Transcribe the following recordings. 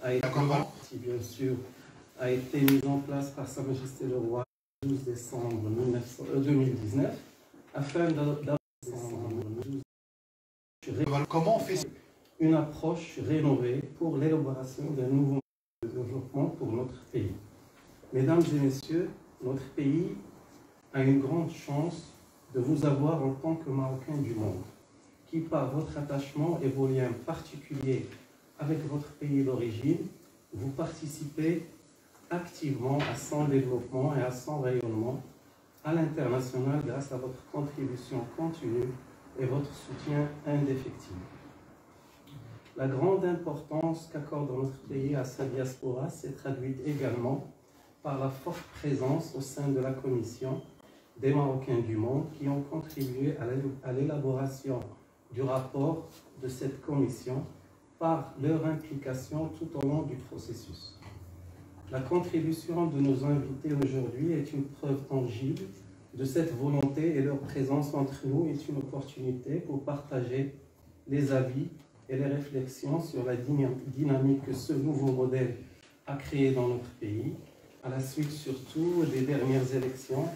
a été, bien sûr, a été mise en place par Sa Majesté le Roi le 12 décembre 2019 afin Comment on fait une approche rénovée pour l'élaboration d'un nouveau modèle de développement pour notre pays. Mesdames et messieurs, notre pays a une grande chance de vous avoir en tant que Marocains du monde, qui par votre attachement et vos liens particuliers avec votre pays d'origine, vous participez activement à son développement et à son rayonnement à l'international grâce à votre contribution continue et votre soutien indéfectible. La grande importance qu'accorde notre pays à sa diaspora s'est traduite également par la forte présence au sein de la Commission des Marocains du monde qui ont contribué à l'élaboration du rapport de cette commission par leur implication tout au long du processus. La contribution de nos invités aujourd'hui est une preuve tangible de cette volonté et leur présence entre nous est une opportunité pour partager les avis et les réflexions sur la dynamique que ce nouveau modèle a créé dans notre pays, à la suite surtout des dernières élections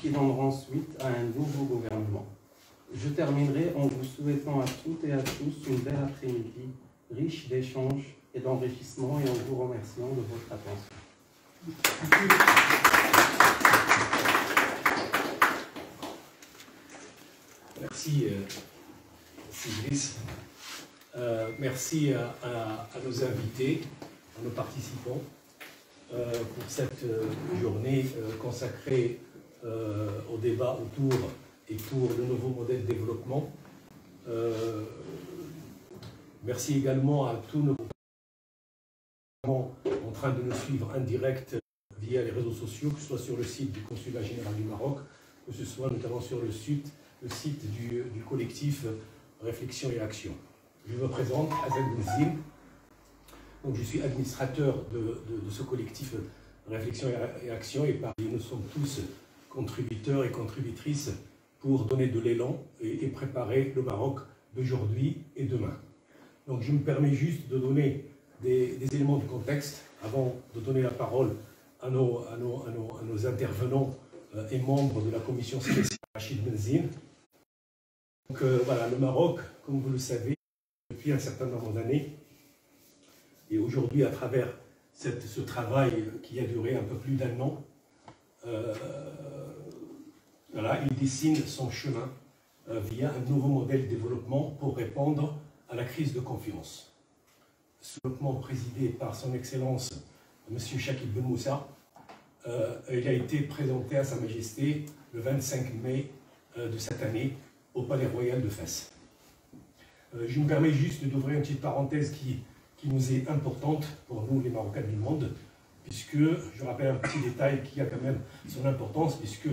qui donneront suite à un nouveau gouvernement. Je terminerai en vous souhaitant à toutes et à tous une belle après-midi, riche d'échanges et d'enrichissement, et en vous remerciant de votre attention. Merci, Idriss. Merci à nos invités, à nos participants pour cette journée consacrée au débat autour et pour le nouveau modèle de développement. Merci également à tous nos participants en train de nous suivre en direct via les réseaux sociaux, que ce soit sur le site du Consulat général du Maroc, que ce soit notamment sur le site du collectif Réflexion et Action. Je me présente, Azad Benzine. Donc, je suis administrateur de ce collectif Réflexion et Action, et parmi nous sommes tous contributeurs et contributrices pour donner de l'élan et préparer le Maroc d'aujourd'hui et demain. Donc je me permets juste de donner des éléments de contexte avant de donner la parole à nos intervenants et membres de la commission spéciale Rachid Benzine. Donc voilà, le Maroc, comme vous le savez, depuis un certain nombre d'années, et aujourd'hui à travers ce travail qui a duré un peu plus d'un an, voilà, il dessine son chemin via un nouveau modèle de développement pour répondre à la crise de confiance. Ce développement présidé par son Excellence M. Chakib Ben Moussa, il a été présenté à Sa Majesté le 25 mai de cette année au Palais Royal de Fès. Je me permets juste d'ouvrir une petite parenthèse qui nous est importante pour nous les Marocains du monde, puisque, je rappelle un petit détail qui a quand même son importance, puisque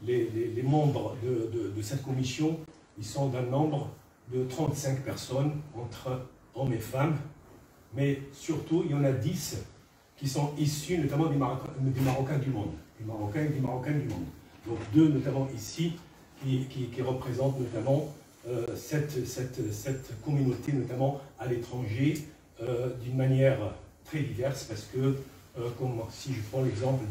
les membres de cette commission, ils sont d'un nombre de 35 personnes, entre hommes et femmes, mais surtout, il y en a 10 qui sont issus notamment des Marocains du monde, des Marocains et des Marocaines du monde. Donc 2 notamment ici, qui représentent notamment cette communauté, notamment à l'étranger, d'une manière très diverse, parce que, comme si je prends l'exemple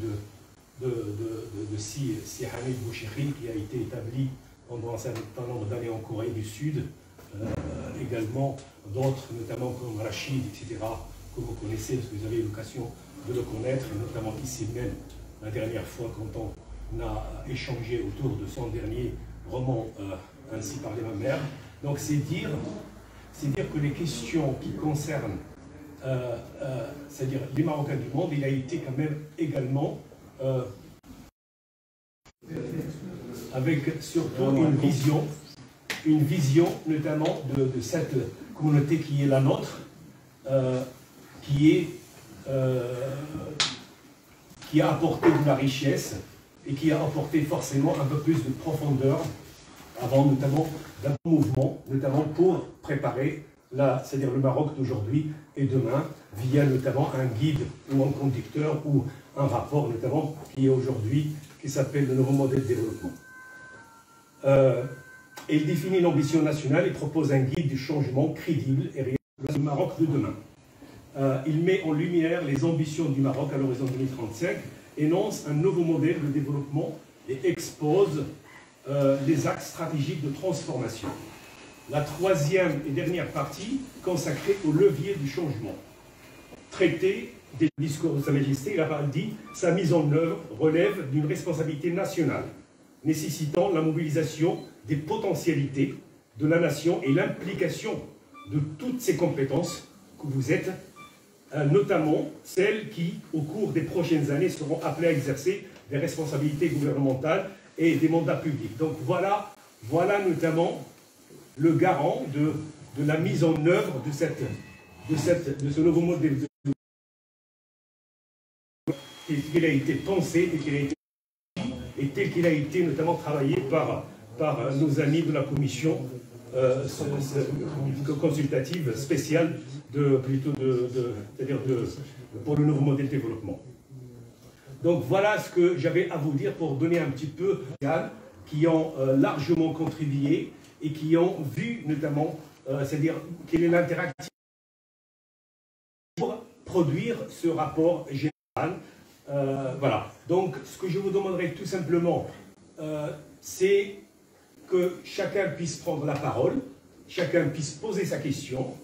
de Si Hamid Bouchiri, qui a été établi pendant un certain nombre d'années en Corée du Sud, également d'autres, notamment comme Rachid, etc., que vous connaissez, parce que vous avez eu l'occasion de le connaître, et notamment ici même, la dernière fois, quand on a échangé autour de son dernier roman, Ainsi parlait ma mère. Donc c'est dire que les questions qui concernent c'est-à-dire les Marocains du monde, il a été quand même également avec surtout une vision notamment de cette communauté qui est la nôtre, qui a apporté de la richesse et qui a apporté forcément un peu plus de profondeur avant notamment d'un mouvement, notamment pour préparer c'est-à-dire le Maroc d'aujourd'hui et demain, via notamment un guide ou un conducteur ou un rapport notamment qui est aujourd'hui, qui s'appelle le nouveau modèle de développement. Il définit l'ambition nationale et propose un guide du changement crédible et réel du Maroc de demain. il met en lumière les ambitions du Maroc à l'horizon 2035, énonce un nouveau modèle de développement et expose les axes stratégiques de transformation. La troisième et dernière partie consacrée au levier du changement. Traité des discours de Sa Majesté, il a dit « Sa mise en œuvre relève d'une responsabilité nationale, nécessitant la mobilisation des potentialités de la nation et l'implication de toutes ses compétences que vous êtes, notamment celles qui, au cours des prochaines années, seront appelées à exercer des responsabilités gouvernementales et des mandats publics. » Donc voilà notamment le garant de la mise en œuvre de ce nouveau modèle tel qu'il a été pensé, tel qu'il a été et tel qu'il a été notamment travaillé par nos amis de la commission consultative spéciale pour le nouveau modèle de développement. Donc voilà ce que j'avais à vous dire pour donner un petit peu qui ont largement contribué et qui ont vu notamment, c'est-à-dire quel est l'interaction pour produire ce rapport général. Voilà. Donc ce que je vous demanderai tout simplement, c'est que chacun puisse prendre la parole, chacun puisse poser sa question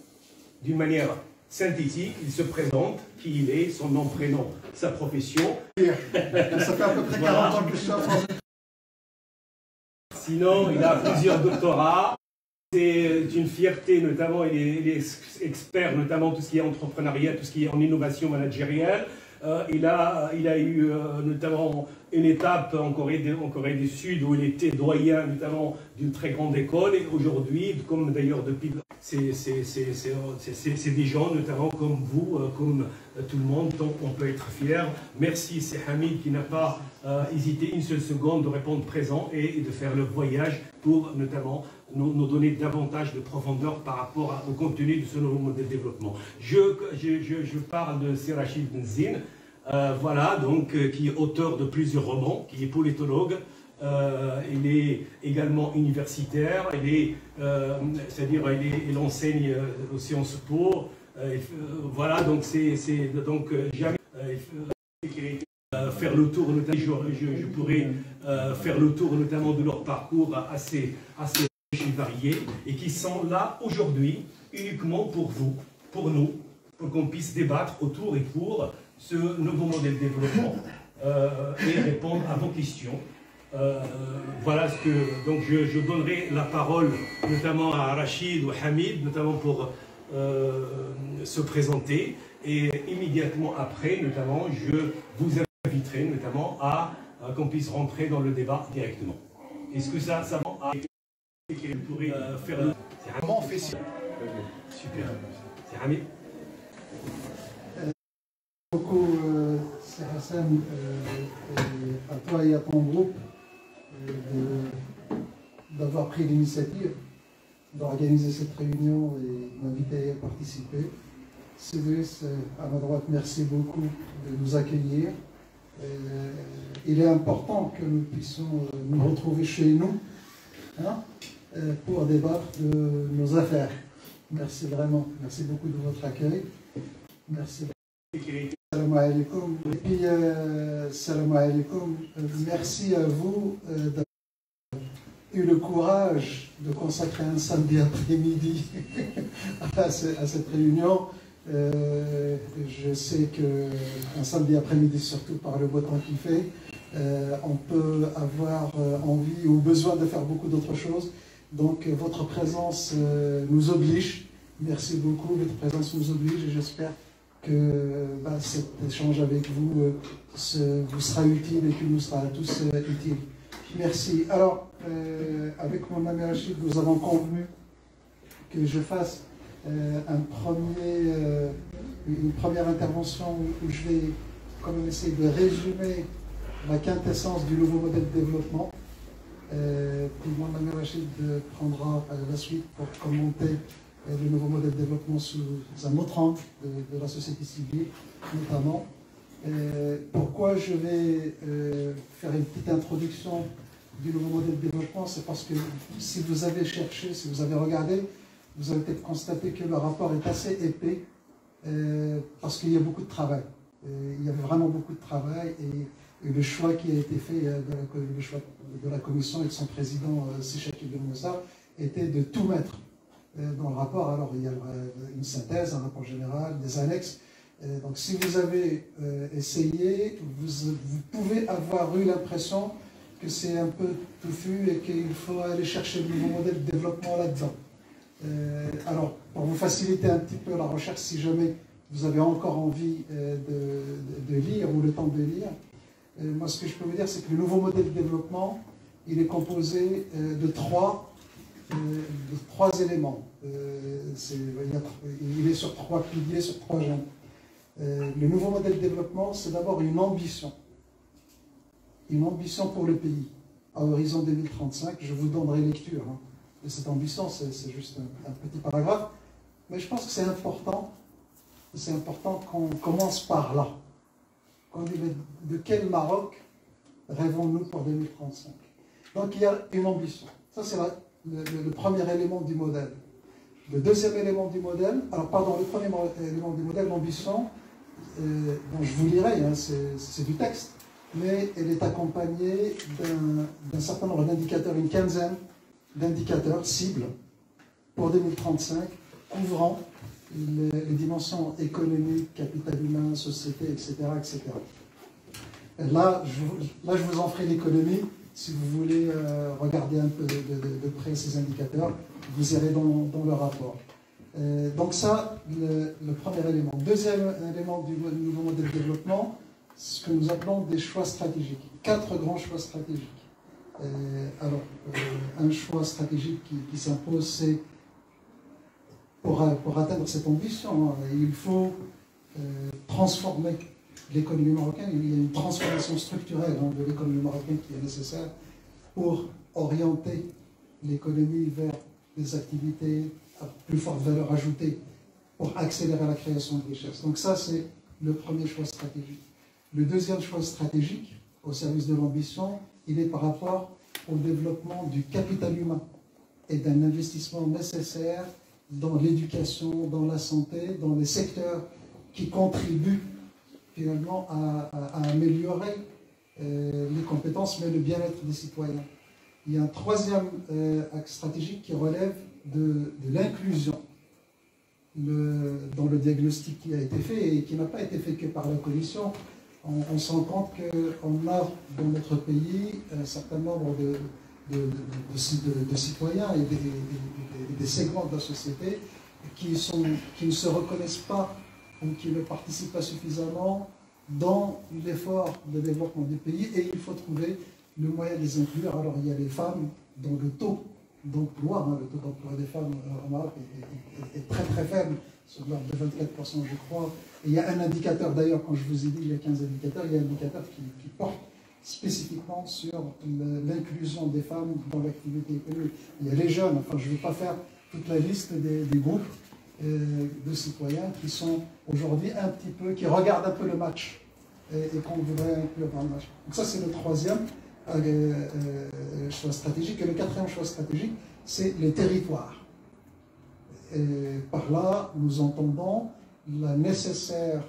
d'une manière synthétique, il se présente, qui il est, son nom, prénom, sa profession. Ça fait à peu près 40 ans que je suis en France. Sinon, il a plusieurs doctorats. C'est une fierté, notamment, il est expert, notamment tout ce qui est entrepreneuriat, tout ce qui est en innovation managériale. Il a eu notamment une étape en Corée du Sud où il était doyen notamment d'une très grande école, et aujourd'hui, comme d'ailleurs depuis, c'est des gens notamment comme vous, comme tout le monde, dont on peut être fier. Merci, c'est Hamid qui n'a pas hésité une seule seconde de répondre présent et de faire le voyage pour notamment nous donner davantage de profondeur par rapport au contenu de ce nouveau modèle de développement. Je parle de Sir Rachid Benzine, voilà, donc, qui est auteur de plusieurs romans, qui est politologue, il est également universitaire, c'est-à-dire il enseigne aux Sciences Po, voilà, donc jamais faire le tour, notamment, je pourrais faire le tour notamment de leur parcours assez variés, et qui sont là aujourd'hui uniquement pour vous, pour nous, pour qu'on puisse débattre autour et pour ce nouveau modèle de développement et répondre à vos questions. Voilà ce que... Donc je donnerai la parole notamment à Rachid ou Hamid, notamment pour se présenter, et immédiatement après, notamment, je vous inviterai notamment à qu'on puisse rentrer dans le débat directement. Est-ce que ça va pourrait faire le... Comment on fait ça? Super. C'est Hamid. Beaucoup, c'est Hassan, à toi et à ton groupe d'avoir pris l'initiative d'organiser cette réunion et m'inviter à participer. Cédric, à ma droite, merci beaucoup de nous accueillir. Il est important que nous puissions nous retrouver chez nous, hein, pour débattre de nos affaires. Merci vraiment. Merci beaucoup de votre accueil. Merci. Salam alaikum. Et puis, salam alaikum. Merci à vous d'avoir eu le courage de consacrer un samedi après-midi à cette réunion. Je sais qu'un samedi après-midi, surtout par le beau temps qu'il fait, on peut avoir envie ou besoin de faire beaucoup d'autres choses. Donc votre présence nous oblige. Merci beaucoup, votre présence nous oblige, et j'espère que cet échange avec vous vous sera utile et qu'il nous sera à tous utile. Merci. Alors, avec mon ami Rachid, nous avons convenu que je fasse une première intervention où je vais quand même essayer de résumer la quintessence du nouveau modèle de développement. Puis mon ami Rachid prendra la suite pour commenter le nouveau modèle de développement sous un autre angle de la société civile, notamment. Pourquoi je vais faire une petite introduction du nouveau modèle de développement? C'est parce que si vous avez cherché, si vous avez regardé, vous avez peut-être constaté que le rapport est assez épais. parce qu'il y a beaucoup de travail. Il y avait vraiment beaucoup de travail et le choix qui a été fait le choix de la commission et de son président Cheikh Ibn Moussa était de tout mettre dans le rapport. Alors il y a une synthèse, un rapport général, des annexes. Donc si vous avez essayé, vous pouvez avoir eu l'impression que c'est un peu touffu et qu'il faut aller chercher de nouveaux modèles de développement là-dedans. Alors, pour vous faciliter un petit peu la recherche, si jamais vous avez encore envie de lire ou le temps de lire, moi ce que je peux vous dire, c'est que le nouveau modèle de développement, il est composé de trois éléments. Il est sur trois piliers, sur trois jambes. Le nouveau modèle de développement, c'est d'abord une ambition pour le pays. À horizon 2035, je vous donnerai lecture de cette ambition, c'est juste un petit paragraphe, mais je pense que c'est important qu'on commence par là. Qu'on dit de quel Maroc rêvons-nous pour 2035? Donc il y a une ambition. Ça c'est le premier élément du modèle. Le deuxième élément du modèle, le premier élément du modèle, l'ambition, bon, je vous lirai, c'est du texte, mais elle est accompagnée d'un certain nombre d'indicateurs, une quinzaine d'indicateurs cibles pour 2035, couvrant les dimensions économiques, capital humain, société, etc. etc. Là, je vous en ferai l'économie. Si vous voulez regarder un peu de près ces indicateurs, vous irez dans le rapport. Donc ça, le premier élément. Deuxième élément du nouveau modèle de développement, ce que nous appelons des choix stratégiques. 4 grands choix stratégiques. Un choix stratégique qui s'impose, c'est pour atteindre cette ambition, il faut transformer l'économie marocaine. Il y a une transformation structurelle de l'économie marocaine qui est nécessaire pour orienter l'économie vers des activités à plus forte valeur ajoutée, pour accélérer la création de richesses. Donc ça, c'est le premier choix stratégique. Le deuxième choix stratégique, au service de l'ambition, il est par rapport au développement du capital humain et d'un investissement nécessaire dans l'éducation, dans la santé, dans les secteurs qui contribuent finalement à améliorer les compétences, mais le bien-être des citoyens. Il y a un troisième axe stratégique qui relève de l'inclusion dans le diagnostic qui a été fait et qui n'a pas été fait que par la Commission. On se rend compte qu'on a dans notre pays un certain nombre de citoyens et des segments de la société qui ne se reconnaissent pas ou qui ne participent pas suffisamment dans l'effort de développement du pays, et il faut trouver le moyen de les inclure. Alors il y a les femmes dont le taux d'emploi, le taux d'emploi des femmes au Maroc est très très faible, sur l'ordre de 24% je crois. Et il y a un indicateur, d'ailleurs, quand je vous ai dit il y a 15 indicateurs, il y a un indicateur qui porte spécifiquement sur l'inclusion des femmes dans l'activité économique. Il y a les jeunes, enfin je ne vais pas faire toute la liste des groupes de citoyens qui sont aujourd'hui un petit peu, qui regardent un peu le match et qu'on voudrait inclure dans le match. Donc ça c'est le troisième choix stratégique. Et le quatrième choix stratégique, c'est les territoires. Et par là, nous entendons la nécessaire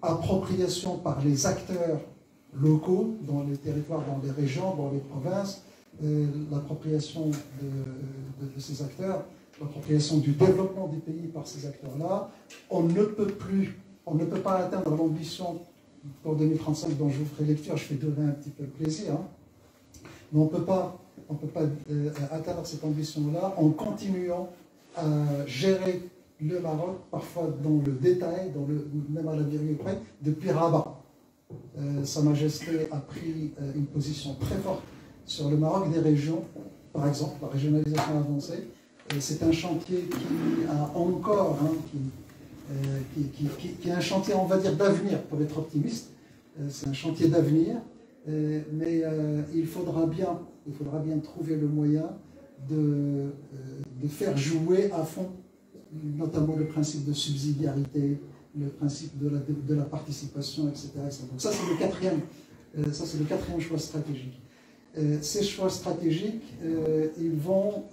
appropriation par les acteurs locaux dans les territoires, dans les régions, dans les provinces, l'appropriation de ces acteurs, l'appropriation du développement du pays par ces acteurs-là. On ne peut pas atteindre l'ambition pour 2035 dont je vous ferai lecture, je fais donner un petit peu le plaisir, mais on ne peut pas atteindre cette ambition-là en continuant à gérer le Maroc, parfois dans le détail, même à la virgule près, depuis Rabat. Sa Majesté a pris une position très forte sur le Maroc des régions, par exemple, la régionalisation avancée. C'est un chantier qui a encore, qui est un chantier, on va dire, d'avenir, pour être optimiste. C'est un chantier d'avenir, mais il faudra bien trouver le moyen de faire jouer à fond, notamment le principe de subsidiarité, le principe de la participation, etc. Donc ça, c'est le quatrième choix stratégique. Ces choix stratégiques, ils vont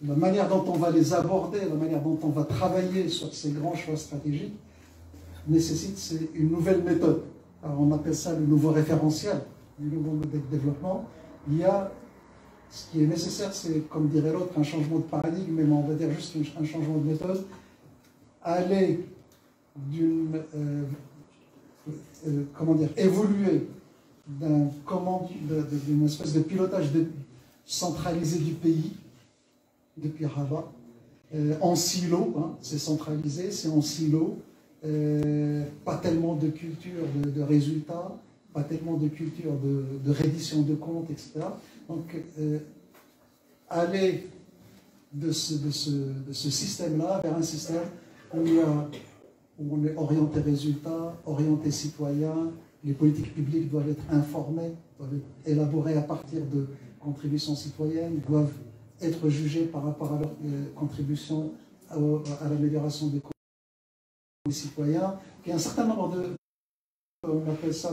la manière dont on va les aborder, la manière dont on va travailler sur ces grands choix stratégiques nécessite une nouvelle méthode. Alors on appelle ça le nouveau référentiel, du nouveau modèle de développement. Il y a, ce qui est nécessaire, c'est, comme dirait l'autre, un changement de paradigme, mais on va dire juste un changement de méthode. Aller évoluer d'une espèce de pilotage centralisé du pays, depuis Rabat, en silo, hein, c'est centralisé, c'est en silo, pas tellement de culture de résultats, pas tellement de culture de reddition de comptes, etc. Donc, aller de ce système-là vers un système où on est orienté résultat, orienté citoyen, les politiques publiques doivent être informées, doivent être élaborées à partir de contributions citoyennes, doivent être jugées par rapport à leur contribution à l'amélioration des citoyens. Il y a un certain nombre on appelle ça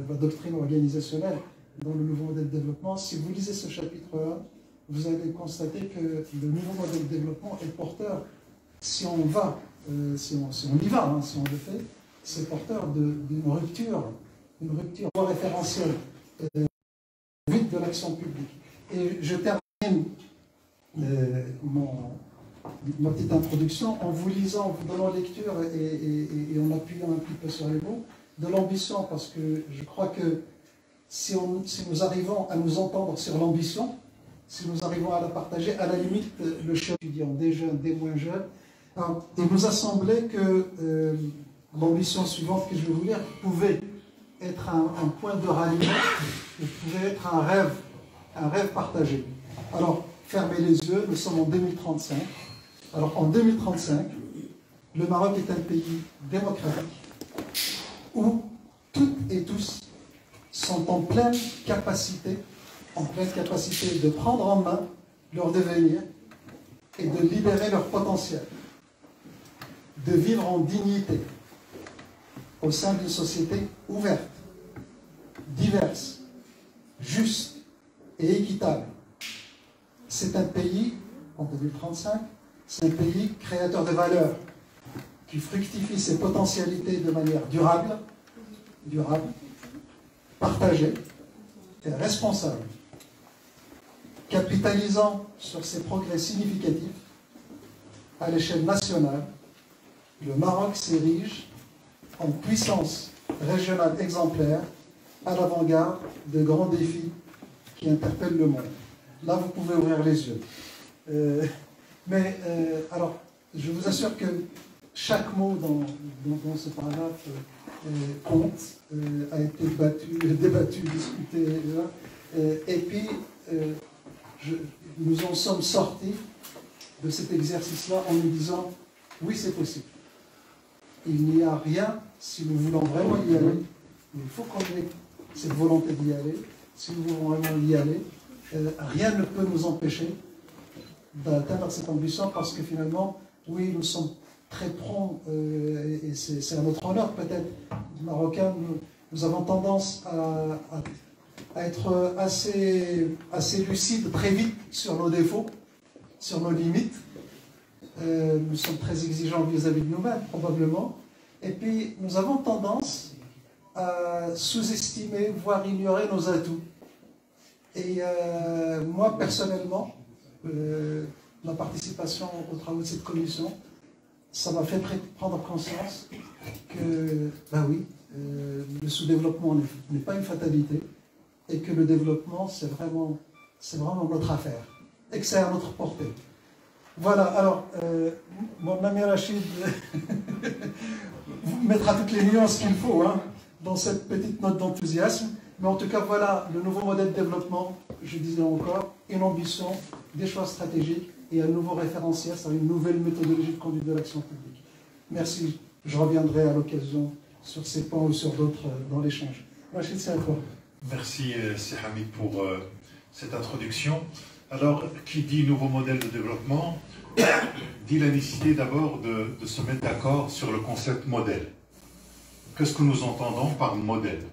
la doctrine organisationnelle dans le nouveau modèle de développement. Si vous lisez ce chapitre-là, vous allez constater que le nouveau modèle de développement est porteur, si on va, si on y va, hein, si on le fait, c'est porteur d'une rupture référentielle vite de l'action publique. Et je termine ma petite introduction en vous lisant, en vous donnant lecture et en appuyant un petit peu sur les mots, de l'ambition, parce que je crois que si nous arrivons à nous entendre sur l'ambition, si nous arrivons à la partager, à la limite, le chef étudiant, des jeunes, des moins jeunes, il nous a semblé que l'ambition suivante que je vais vous lire pouvait être un point de ralliement, pouvait être un rêve partagé. Alors, fermez les yeux, nous sommes en 2035. Alors, en 2035, le Maroc est un pays démocratique où toutes et tous sont en pleine capacité de prendre en main leur devenir et de libérer leur potentiel, de vivre en dignité au sein d'une société ouverte, diverse, juste et équitable. C'est un pays, en 2035, c'est un pays créateur de valeurs, qui fructifie ses potentialités de manière durable, partagée et responsable, capitalisant sur ses progrès significatifs à l'échelle nationale. Le Maroc s'érige en puissance régionale exemplaire à l'avant-garde de grands défis qui interpellent le monde. Là, vous pouvez ouvrir les yeux. Alors, je vous assure que chaque mot dans ce paragraphe compte, a été débattu, discuté, et puis nous en sommes sortis de cet exercice-là en nous disant oui, c'est possible. Il n'y a rien, si nous voulons vraiment y aller, il faut qu'on ait cette volonté d'y aller. Si nous voulons vraiment y aller, rien ne peut nous empêcher d'atteindre cette ambition, parce que finalement, oui, nous sommes très prompts, et c'est à notre honneur peut-être, Marocains, nous avons tendance à être assez lucides très vite sur nos défauts, sur nos limites. Nous sommes très exigeants vis-à-vis de nous-mêmes, probablement. Et puis, nous avons tendance à sous-estimer, voire ignorer nos atouts. Et moi, personnellement, ma participation aux travaux de cette commission, ça m'a fait prendre conscience que, ben oui, le sous-développement n'est pas une fatalité, et que le développement, c'est vraiment notre affaire, et que c'est à notre portée. Voilà, alors, mon ami Rachid vous mettra toutes les nuances qu'il faut, hein, dans cette petite note d'enthousiasme. Mais en tout cas, voilà, le nouveau modèle de développement, je disais encore, une ambition, des choix stratégiques et un nouveau référentiel, c'est une nouvelle méthodologie de conduite de l'action publique. Merci, je reviendrai à l'occasion sur ces points ou sur d'autres dans l'échange. Rachid, c'est à toi. Merci, Hamid, pour cette introduction. Alors, qui dit nouveau modèle de développement, dit la nécessité d'abord de se mettre d'accord sur le concept modèle. Qu'est-ce que nous entendons par modèle?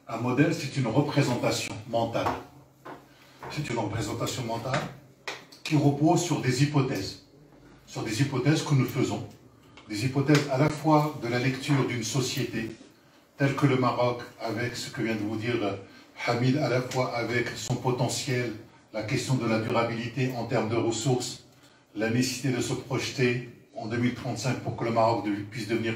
Un modèle, c'est une représentation mentale. C'est une représentation mentale qui repose sur des hypothèses que nous faisons, des hypothèses à la fois de la lecture d'une société, telle que le Maroc, avec ce que vient de vous dire Hamid, à la fois avec son potentiel, la question de la durabilité en termes de ressources, la nécessité de se projeter en 2035 pour que le Maroc puisse devenir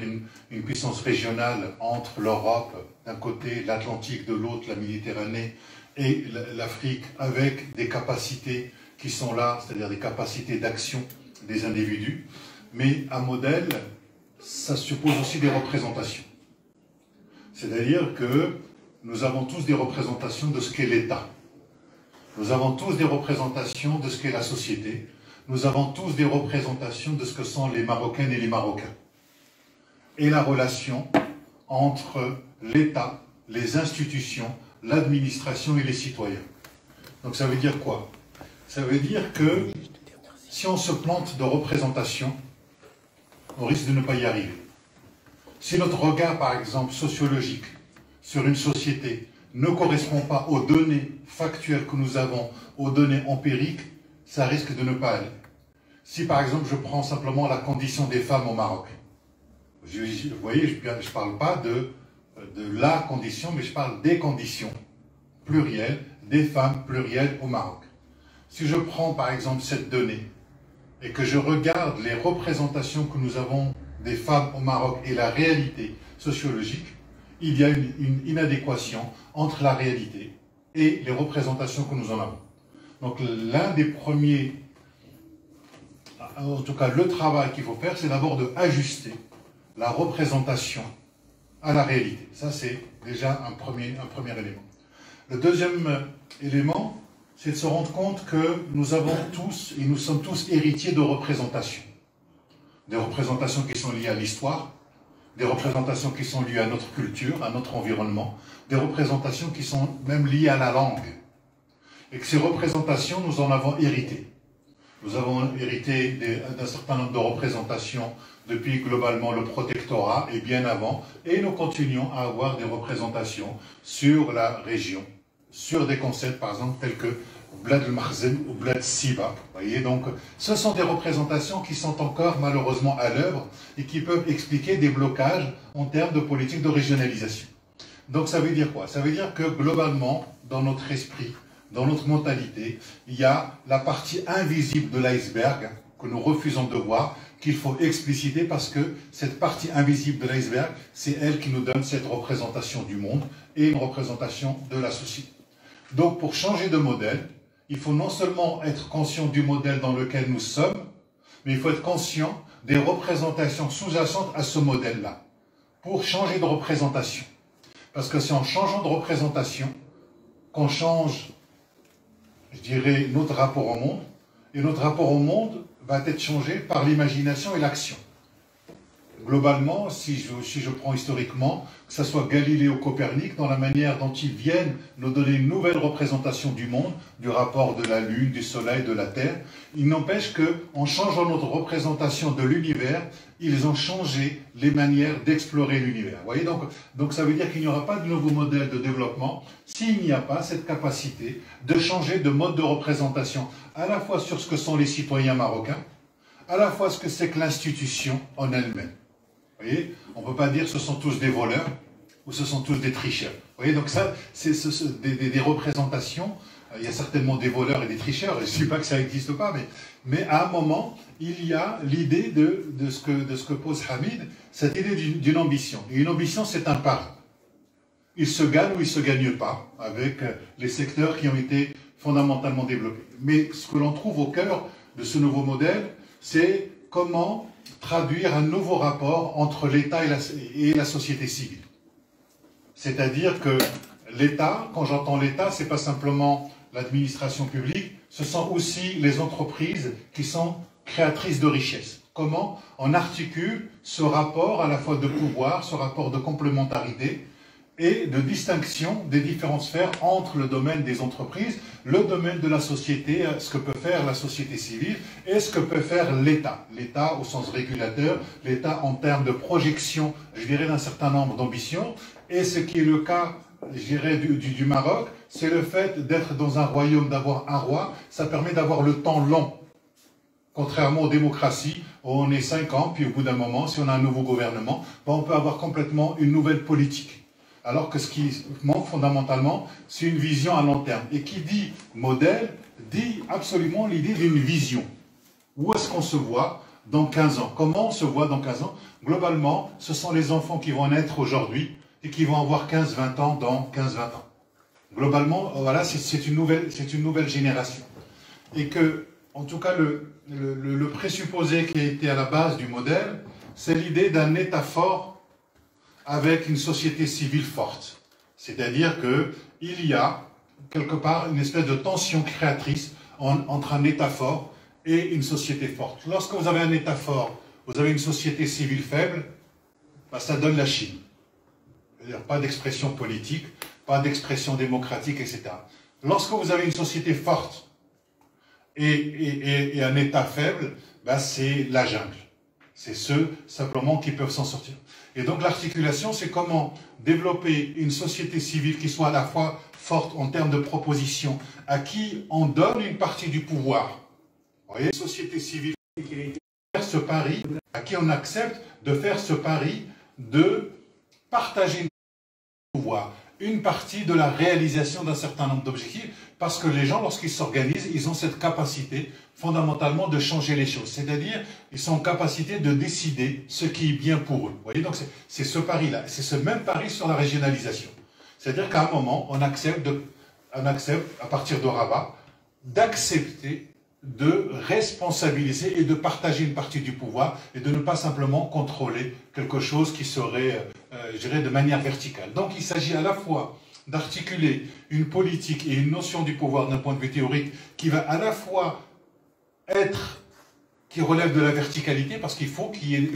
une puissance régionale entre l'Europe d'un côté, l'Atlantique de l'autre, la Méditerranée et l'Afrique, avec des capacités qui sont là, c'est-à-dire des capacités d'action des individus. Mais un modèle, ça suppose aussi des représentations. C'est-à-dire que nous avons tous des représentations de ce qu'est l'État. Nous avons tous des représentations de ce qu'est la société. Nous avons tous des représentations de ce que sont les Marocaines et les Marocains. Et la relation entre l'État, les institutions, l'administration et les citoyens. Donc ça veut dire quoi? Ça veut dire que si on se plante de représentation, on risque de ne pas y arriver. Si notre regard, par exemple, sociologique sur une société ne correspond pas aux données factuelles que nous avons, aux données empiriques, ça risque de ne pas aller. Si, par exemple, je prends simplement la condition des femmes au Maroc, vous voyez, je ne parle pas de la condition, mais je parle des conditions plurielles, des femmes plurielles au Maroc. Si je prends, par exemple, cette donnée et que je regarde les représentations que nous avons des femmes au Maroc et la réalité sociologique, il y a une inadéquation entre la réalité et les représentations que nous en avons. Donc l'un des premiers, en tout cas le travail qu'il faut faire, c'est d'abord d'ajuster la représentation à la réalité. Ça c'est déjà un premier élément. Le deuxième élément, c'est de se rendre compte que nous avons tous, et nous sommes tous héritiers de représentations. Des représentations qui sont liées à l'histoire, des représentations qui sont liées à notre culture, à notre environnement, des représentations qui sont même liées à la langue. Et que ces représentations, nous en avons hérité. Nous avons hérité d'un certain nombre de représentations depuis globalement le protectorat et bien avant, et nous continuons à avoir des représentations sur la région, sur des concepts par exemple tels que Bled el-Makhzen ou Bled Siba. Voyez, donc ce sont des représentations qui sont encore malheureusement à l'œuvre et qui peuvent expliquer des blocages en termes de politique de régionalisation. Donc ça veut dire quoi? Ça veut dire que globalement, dans notre esprit, dans notre mentalité, il y a la partie invisible de l'iceberg que nous refusons de voir, qu'il faut expliciter parce que cette partie invisible de l'iceberg, c'est elle qui nous donne cette représentation du monde et une représentation de la société. Donc pour changer de modèle, il faut non seulement être conscient du modèle dans lequel nous sommes, mais il faut être conscient des représentations sous-jacentes à ce modèle-là, pour changer de représentation. Parce que c'est en changeant de représentation qu'on change, je dirais, notre rapport au monde, et notre rapport au monde va être changé par l'imagination et l'action. Globalement, si je prends historiquement, que ce soit Galilée ou Copernic, dans la manière dont ils viennent nous donner une nouvelle représentation du monde, du rapport de la Lune, du Soleil, de la Terre, il n'empêche qu'en changeant notre représentation de l'univers, ils ont changé les manières d'explorer l'univers. Vous voyez, donc ça veut dire qu'il n'y aura pas de nouveau modèle de développement s'il n'y a pas cette capacité de changer de mode de représentation, à la fois sur ce que sont les citoyens marocains, à la fois ce que c'est que l'institution en elle-même. Vous voyez, on ne peut pas dire que ce sont tous des voleurs ou ce sont tous des tricheurs. Vous voyez, donc ça, c'est des représentations. Il y a certainement des voleurs et des tricheurs, je ne dis pas que ça n'existe pas, mais à un moment, il y a l'idée de ce que pose Hamid, cette idée d'une ambition. Et une ambition, c'est un pari. Il se gagne ou il ne se gagne pas avec les secteurs qui ont été fondamentalement développés. Mais ce que l'on trouve au cœur de ce nouveau modèle, c'est comment traduire un nouveau rapport entre l'État et la société civile. C'est-à-dire que l'État, quand j'entends l'État, ce n'est pas simplement l'administration publique, ce sont aussi les entreprises qui sont créatrices de richesses. Comment on articule ce rapport à la fois de pouvoir, ce rapport de complémentarité et de distinction des différentes sphères entre le domaine des entreprises, le domaine de la société, ce que peut faire la société civile et ce que peut faire l'État. L'État au sens régulateur, l'État en termes de projection, je dirais, d'un certain nombre d'ambitions. Et ce qui est le cas, je dirais, du Maroc, c'est le fait d'être dans un royaume, d'avoir un roi, ça permet d'avoir le temps long. Contrairement aux démocraties, où on est 5 ans, puis au bout d'un moment, si on a un nouveau gouvernement, ben on peut avoir complètement une nouvelle politique. Alors que ce qui manque fondamentalement, c'est une vision à long terme. Et qui dit modèle, dit absolument l'idée d'une vision. Où est-ce qu'on se voit dans 15 ans? Comment on se voit dans 15 ans? Globalement, ce sont les enfants qui vont naître aujourd'hui et qui vont avoir 15-20 ans dans 15-20 ans. Globalement, voilà, c'est une nouvelle génération. Et que, en tout cas, le présupposé qui a été à la base du modèle, c'est l'idée d'un État fort avec une société civile forte. C'est-à-dire qu'il y a, quelque part, une espèce de tension créatrice entre un État fort et une société forte. Lorsque vous avez un État fort, vous avez une société civile faible, ben, ça donne la Chine. C'est-à-dire pas d'expression politique, pas d'expression démocratique, etc. Lorsque vous avez une société forte et un État faible, ben c'est la jungle. C'est ceux, simplement, qui peuvent s'en sortir. Et donc l'articulation, c'est comment développer une société civile qui soit à la fois forte en termes de propositions, à qui on donne une partie du pouvoir. Vous voyez, une société civile qui fait ce pari, à qui on accepte de faire ce pari de partager le pouvoir, une partie de la réalisation d'un certain nombre d'objectifs, parce que les gens, lorsqu'ils s'organisent, ils ont cette capacité fondamentalement de changer les choses. C'est-à-dire, ils sont en capacité de décider ce qui est bien pour eux. Vous voyez, donc c'est ce pari-là, c'est ce même pari sur la régionalisation. C'est-à-dire qu'à un moment, on accepte, à partir de Rabat, d'accepter de responsabiliser et de partager une partie du pouvoir et de ne pas simplement contrôler quelque chose qui serait, je dirais, de manière verticale. Donc il s'agit à la fois d'articuler une politique et une notion du pouvoir d'un point de vue théorique qui va à la fois qui relève de la verticalité, parce qu'il faut qu'il y ait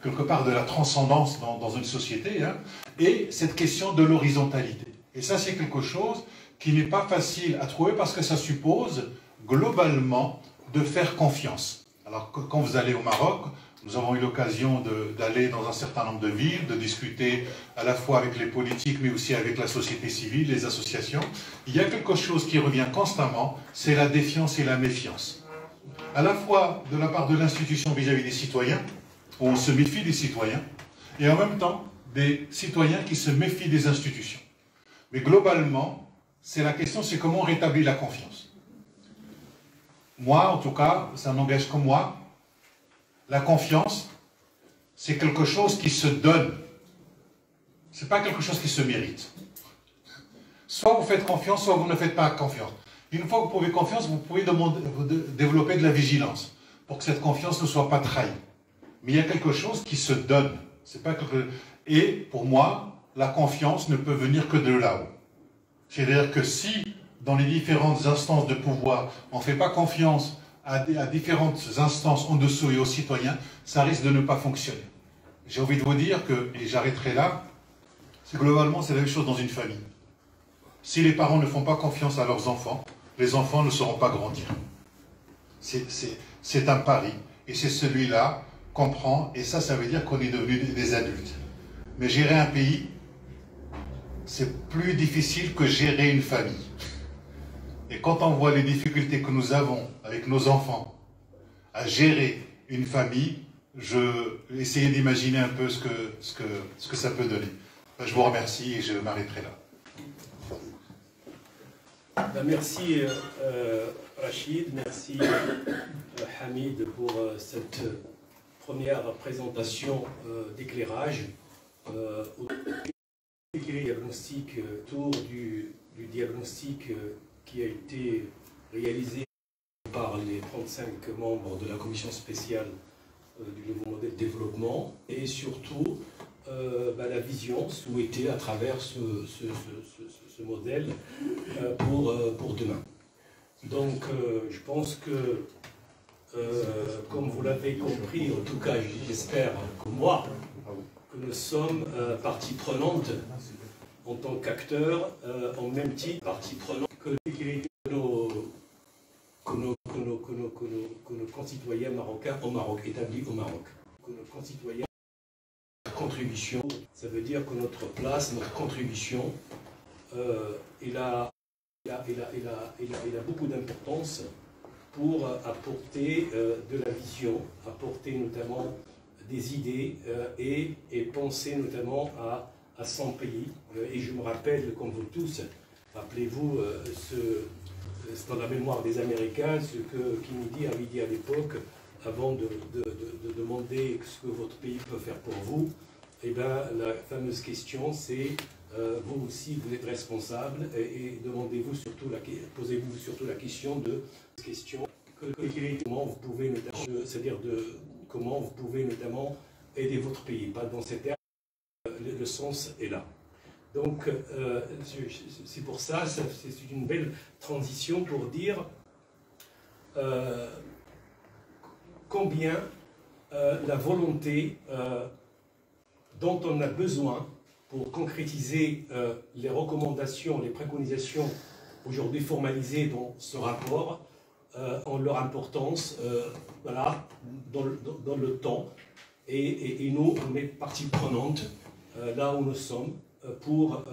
quelque part de la transcendance dans une société, hein, et cette question de l'horizontalité. Et ça, c'est quelque chose qui n'est pas facile à trouver parce que ça suppose globalement de faire confiance. Alors quand vous allez au Maroc, nous avons eu l'occasion d'aller dans un certain nombre de villes, de discuter à la fois avec les politiques mais aussi avec la société civile, les associations. Il y a quelque chose qui revient constamment, c'est la défiance et la méfiance. À la fois de la part de l'institution vis-à-vis des citoyens, où on se méfie des citoyens, et en même temps des citoyens qui se méfient des institutions. Mais globalement, c'est la question, c'est comment on rétablit la confiance. Moi, en tout cas, ça n'engage que moi. La confiance, c'est quelque chose qui se donne. Ce n'est pas quelque chose qui se mérite. Soit vous faites confiance, soit vous ne faites pas confiance. Une fois que vous pouvez confiance, vous pouvez développer de la vigilance pour que cette confiance ne soit pas trahie. Mais il y a quelque chose qui se donne. C'est pas quelque... Et pour moi, la confiance ne peut venir que de là-haut. C'est-à-dire que si, dans les différentes instances de pouvoir, on ne fait pas confiance à différentes instances en dessous et aux citoyens, ça risque de ne pas fonctionner. J'ai envie de vous dire que, et j'arrêterai là, c'est globalement c'est la même chose dans une famille. Si les parents ne font pas confiance à leurs enfants, les enfants ne sauront pas grandir. C'est un pari, et c'est celui-là qu'on prend, et ça veut dire qu'on est devenus des adultes. Mais gérer un pays, c'est plus difficile que gérer une famille. Et quand on voit les difficultés que nous avons avec nos enfants à gérer une famille, je vais essayer d'imaginer un peu ce que ça peut donner. Je vous remercie et je m'arrêterai là. Merci Rachid, merci Hamid pour cette première présentation d'éclairage diagnostic autour du diagnostic qui a été réalisé par les 35 membres de la commission spéciale du nouveau modèle de développement et surtout la vision souhaitée à travers ce modèle pour demain. Donc je pense que comme vous l'avez compris, en tout cas j'espère comme moi, que nous sommes partie prenante en tant qu'acteurs, en même titre partie prenante que nos concitoyens marocains au Maroc, établis au Maroc. Que nos concitoyens, notre contribution, ça veut dire que notre place, notre contribution, il a beaucoup d'importance pour apporter de la vision, apporter notamment des idées et penser notamment à son pays. Et je me rappelle, comme vous tous, rappelez-vous, c'est dans la mémoire des Américains, ce que Kennedy avait dit à l'époque, avant de demander ce que votre pays peut faire pour vous. Eh bien, la fameuse question, c'est vous aussi, vous êtes responsable et demandez-vous surtout posez-vous surtout la question comment vous pouvez notamment, c'est-à-dire comment vous pouvez notamment aider votre pays. Pas dans ces termes, le sens est là. Donc, c'est pour ça, c'est une belle transition pour dire combien la volonté dont on a besoin pour concrétiser les recommandations, les préconisations aujourd'hui formalisées dans ce rapport, ont leur importance voilà, dans le temps. Et nous, on est partie prenante là où nous sommes pour,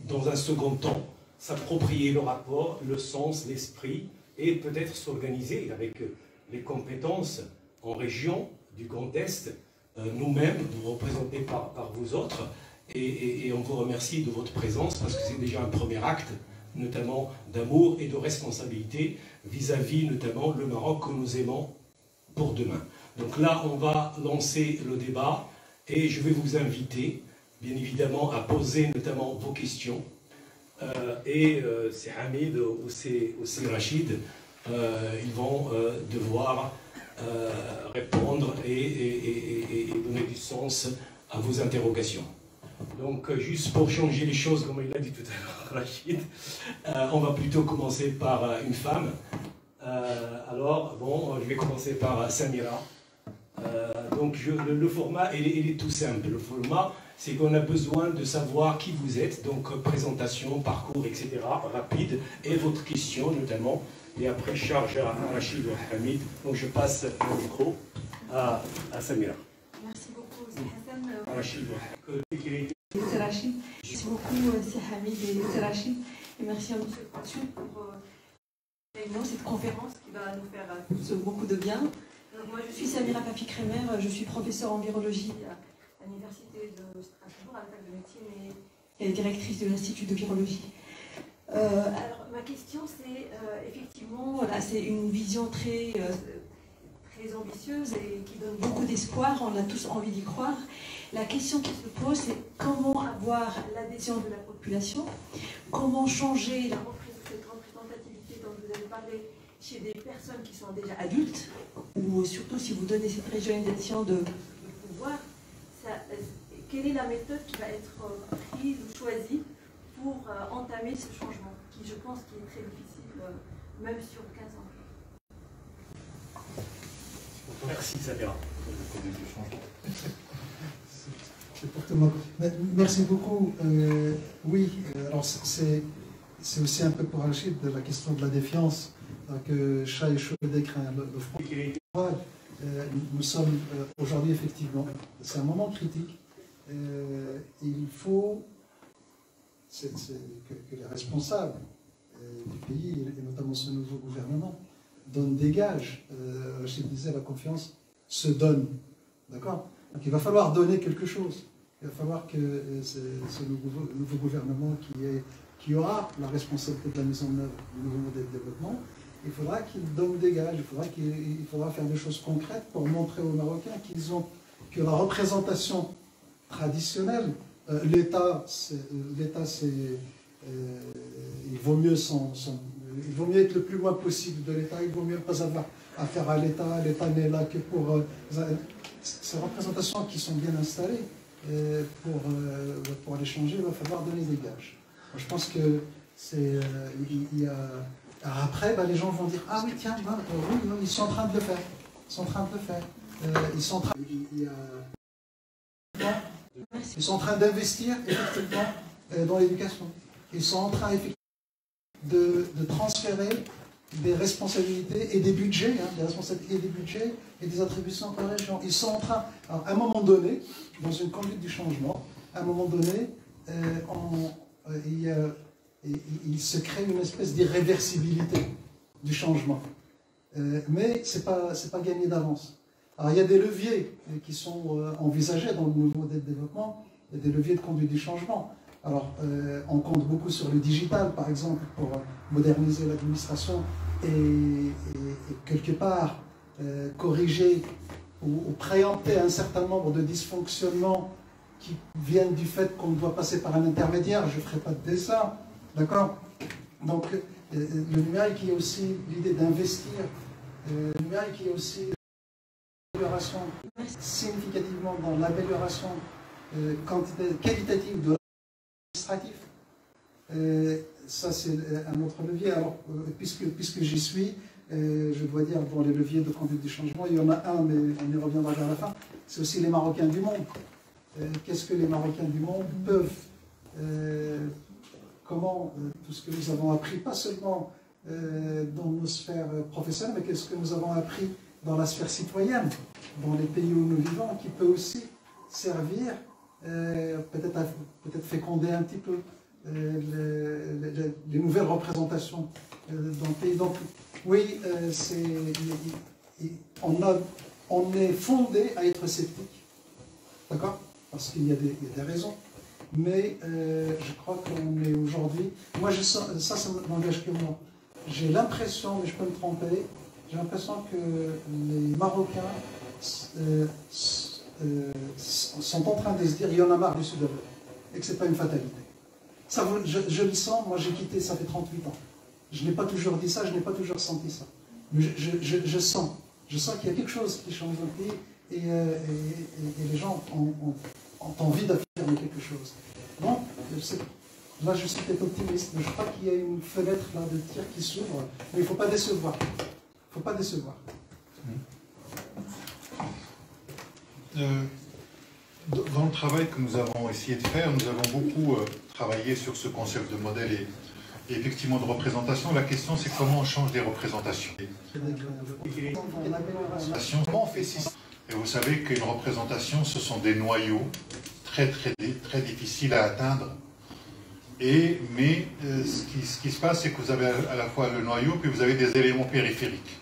dans un second temps, s'approprier le rapport, le sens, l'esprit, et peut-être s'organiser avec les compétences en région du Grand Est, nous-mêmes, vous représentés par vous autres, et on vous remercie de votre présence parce que c'est déjà un premier acte, notamment d'amour et de responsabilité vis-à-vis notamment le Maroc que nous aimons pour demain. Donc là, on va lancer le débat et je vais vous inviter, bien évidemment, à poser notamment vos questions. C'est Hamid ou c'est Rachid, ils vont devoir répondre et donner du sens à vos interrogations. Donc, juste pour changer les choses, comme il l'a dit tout à l'heure, Rachid, on va plutôt commencer par une femme. Alors, bon, je vais commencer par Samira. Donc, le format, il est tout simple. Le format, c'est qu'on a besoin de savoir qui vous êtes, donc présentation, parcours, etc., rapide, et votre question notamment. Et après, charge à Rachid ou à Hamid. Donc, je passe le micro à Samira. Merci beaucoup, c'est Hassan. Rachid. C'est Rachid. Merci beaucoup, c'est Hamid et c'est Rachid. Et merci à M. Patchou pour cette conférence qui va nous faire tous beaucoup de bien. Donc, moi, je suis Samira Papi-Kremer, je suis professeure en virologie à l'Université de Strasbourg, à la fac de médecine et directrice de l'Institut de virologie. Alors, ma question, c'est effectivement, voilà, c'est une vision très ambitieuse et qui donne beaucoup d'espoir, on a tous envie d'y croire. La question qui se pose, c'est comment avoir l'adhésion de la population, comment changer cette représentativité dont vous avez parlé chez des personnes qui sont déjà adultes, ou surtout si vous donnez cette régionalisation de pouvoir, quelle est la méthode qui va être prise ou choisie pour entamer ce changement, qui je pense qui est très difficile, même sur 15 ans. Merci, Samira. Merci beaucoup. Oui, alors c'est aussi un peu pour Rachid de la question de la défiance que Chat et Chaud décrit le front. Nous sommes aujourd'hui effectivement, c'est un moment critique. Il faut que les responsables du pays, et notamment ce nouveau gouvernement, donnent des gages. Rachid disait, la confiance se donne. D'accord? Donc il va falloir donner quelque chose. Il va falloir que ce nouveau gouvernement qui aura la responsabilité de la mise en œuvre du nouveau modèle de développement, il faudra qu'il donne des gages, il faudra faire des choses concrètes pour montrer aux Marocains que la représentation traditionnelle, l'État, il vaut mieux être le plus loin possible de l'État, il vaut mieux pas avoir affaire à l'État, l'État n'est là que pour ces représentations qui sont bien installées, pour les changer, il va falloir donner des gages. Je pense que après, les gens vont dire « Ah oui, tiens, oui, ils sont en train de le faire. Ils sont en train de le faire. Ils sont en train d'investir, effectivement, dans l'éducation. Ils sont en train, effectivement, de transférer des responsabilités et des budgets, des responsabilités et des budgets et des attributions par région. Ils sont en train, alors, à un moment donné, dans une conduite du changement, à un moment donné, il se crée une espèce d'irréversibilité du changement. mais ce n'est pas gagné d'avance. Alors il y a des leviers qui sont envisagés dans le nouveau modèle de développement, il y a des leviers de conduite du changement. Alors on compte beaucoup sur le digital, par exemple, pour moderniser l'administration et quelque part corriger ou préempter un certain nombre de dysfonctionnements qui viennent du fait qu'on doit passer par un intermédiaire. Je ne ferai pas de dessin, d'accord? Donc le numérique, il y a aussi l'idée d'investir. Le numérique, il y a aussi l'amélioration significativement dans l'amélioration qualitative de l'administratif. Ça, c'est un autre levier. Alors, puisque j'y suis, je dois dire, dans les leviers de conduite du changement, il y en a un, mais on y reviendra vers la fin, c'est aussi les Marocains du monde. Qu'est-ce que les Marocains du monde peuvent, comment tout ce que nous avons appris, pas seulement dans nos sphères professionnelles, mais qu'est-ce que nous avons appris dans la sphère citoyenne, dans les pays où nous vivons, qui peut aussi servir, peut-être féconder un petit peu les nouvelles représentations dans le pays. Donc oui, on est fondé à être sceptique, d'accord? Parce qu'il y a des raisons. Mais je crois qu'on est aujourd'hui... Moi, ça n'engage que moi. J'ai l'impression, mais je peux me tromper, j'ai l'impression que les Marocains sont en train de se dire il y en a marre du Sud-Afrique et que ce n'est pas une fatalité. Ça, je le sens, moi j'ai quitté, ça fait 38 ans. Je n'ai pas toujours dit ça, je n'ai pas toujours senti ça. Mais je sens qu'il y a quelque chose qui change dans le pays et les gens ont envie d'affirmer quelque chose. Donc, là je suis peut-être optimiste, mais je crois qu'il y a une fenêtre là de tir qui s'ouvre, mais il ne faut pas décevoir. Il ne faut pas décevoir. Dans le travail que nous avons essayé de faire, nous avons beaucoup travaillé sur ce concept de modèle et effectivement de représentation. La question, c'est comment on change des représentations. Comment on fait ça? Et vous savez qu'une représentation, ce sont des noyaux très difficiles à atteindre. Mais ce qui se passe, c'est que vous avez à la fois le noyau, puis vous avez des éléments périphériques.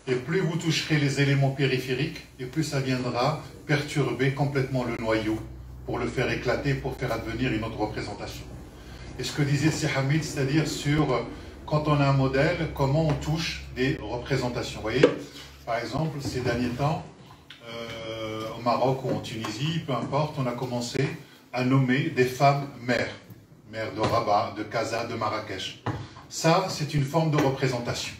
Et plus vous toucherez les éléments périphériques, et plus ça viendra perturber complètement le noyau pour le faire éclater, pour faire advenir une autre représentation. Et ce que disait Hamid, c'est-à-dire sur quand on a un modèle, comment on touche des représentations. Vous voyez, par exemple, ces derniers temps, au Maroc ou en Tunisie, peu importe, on a commencé à nommer des femmes mères de Rabat, de Casa, de Marrakech. Ça, c'est une forme de représentation.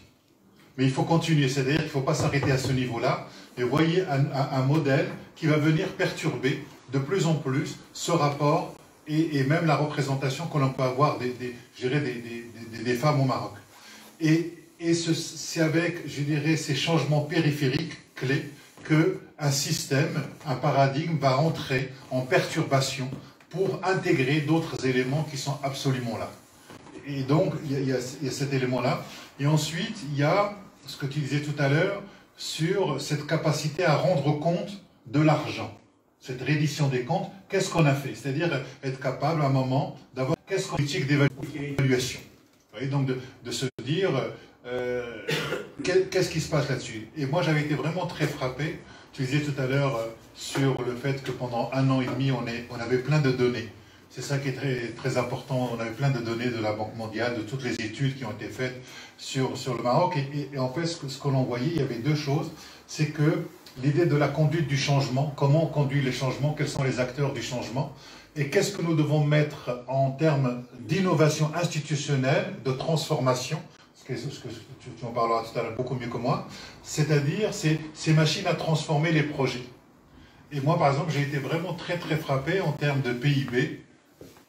Mais il faut continuer, c'est-à-dire qu'il ne faut pas s'arrêter à ce niveau-là. Et vous voyez un modèle qui va venir perturber de plus en plus ce rapport et même la représentation que l'on peut avoir des femmes au Maroc. Et c'est avec, je dirais, ces changements périphériques clés qu'un système, un paradigme va entrer en perturbation pour intégrer d'autres éléments qui sont absolument là. Et donc, il y a cet élément-là. Et ensuite, il y a ce que tu disais tout à l'heure sur cette capacité à rendre compte de l'argent. Cette reddition des comptes, qu'est-ce qu'on a fait? C'est-à-dire être capable à un moment d'avoir qu'est-ce qu'on politique d'évaluation. Vous voyez, donc de se dire qu'est-ce qui se passe là-dessus. Et moi, j'avais été vraiment très frappé. Tu disais tout à l'heure sur le fait que pendant 1 an et demi, on avait plein de données. C'est ça qui est très important. On avait plein de données de la Banque mondiale, de toutes les études qui ont été faites sur le Maroc. Et en fait, ce que l'on voyait, il y avait deux choses. C'est que l'idée de la conduite du changement, comment on conduit les changements, quels sont les acteurs du changement, et qu'est-ce que nous devons mettre en termes d'innovation institutionnelle, de transformation, ce que tu en parleras tout à l'heure beaucoup mieux que moi, c'est-à-dire ces machines à transformer les projets. Et moi, par exemple, j'ai été vraiment très frappé en termes de PIB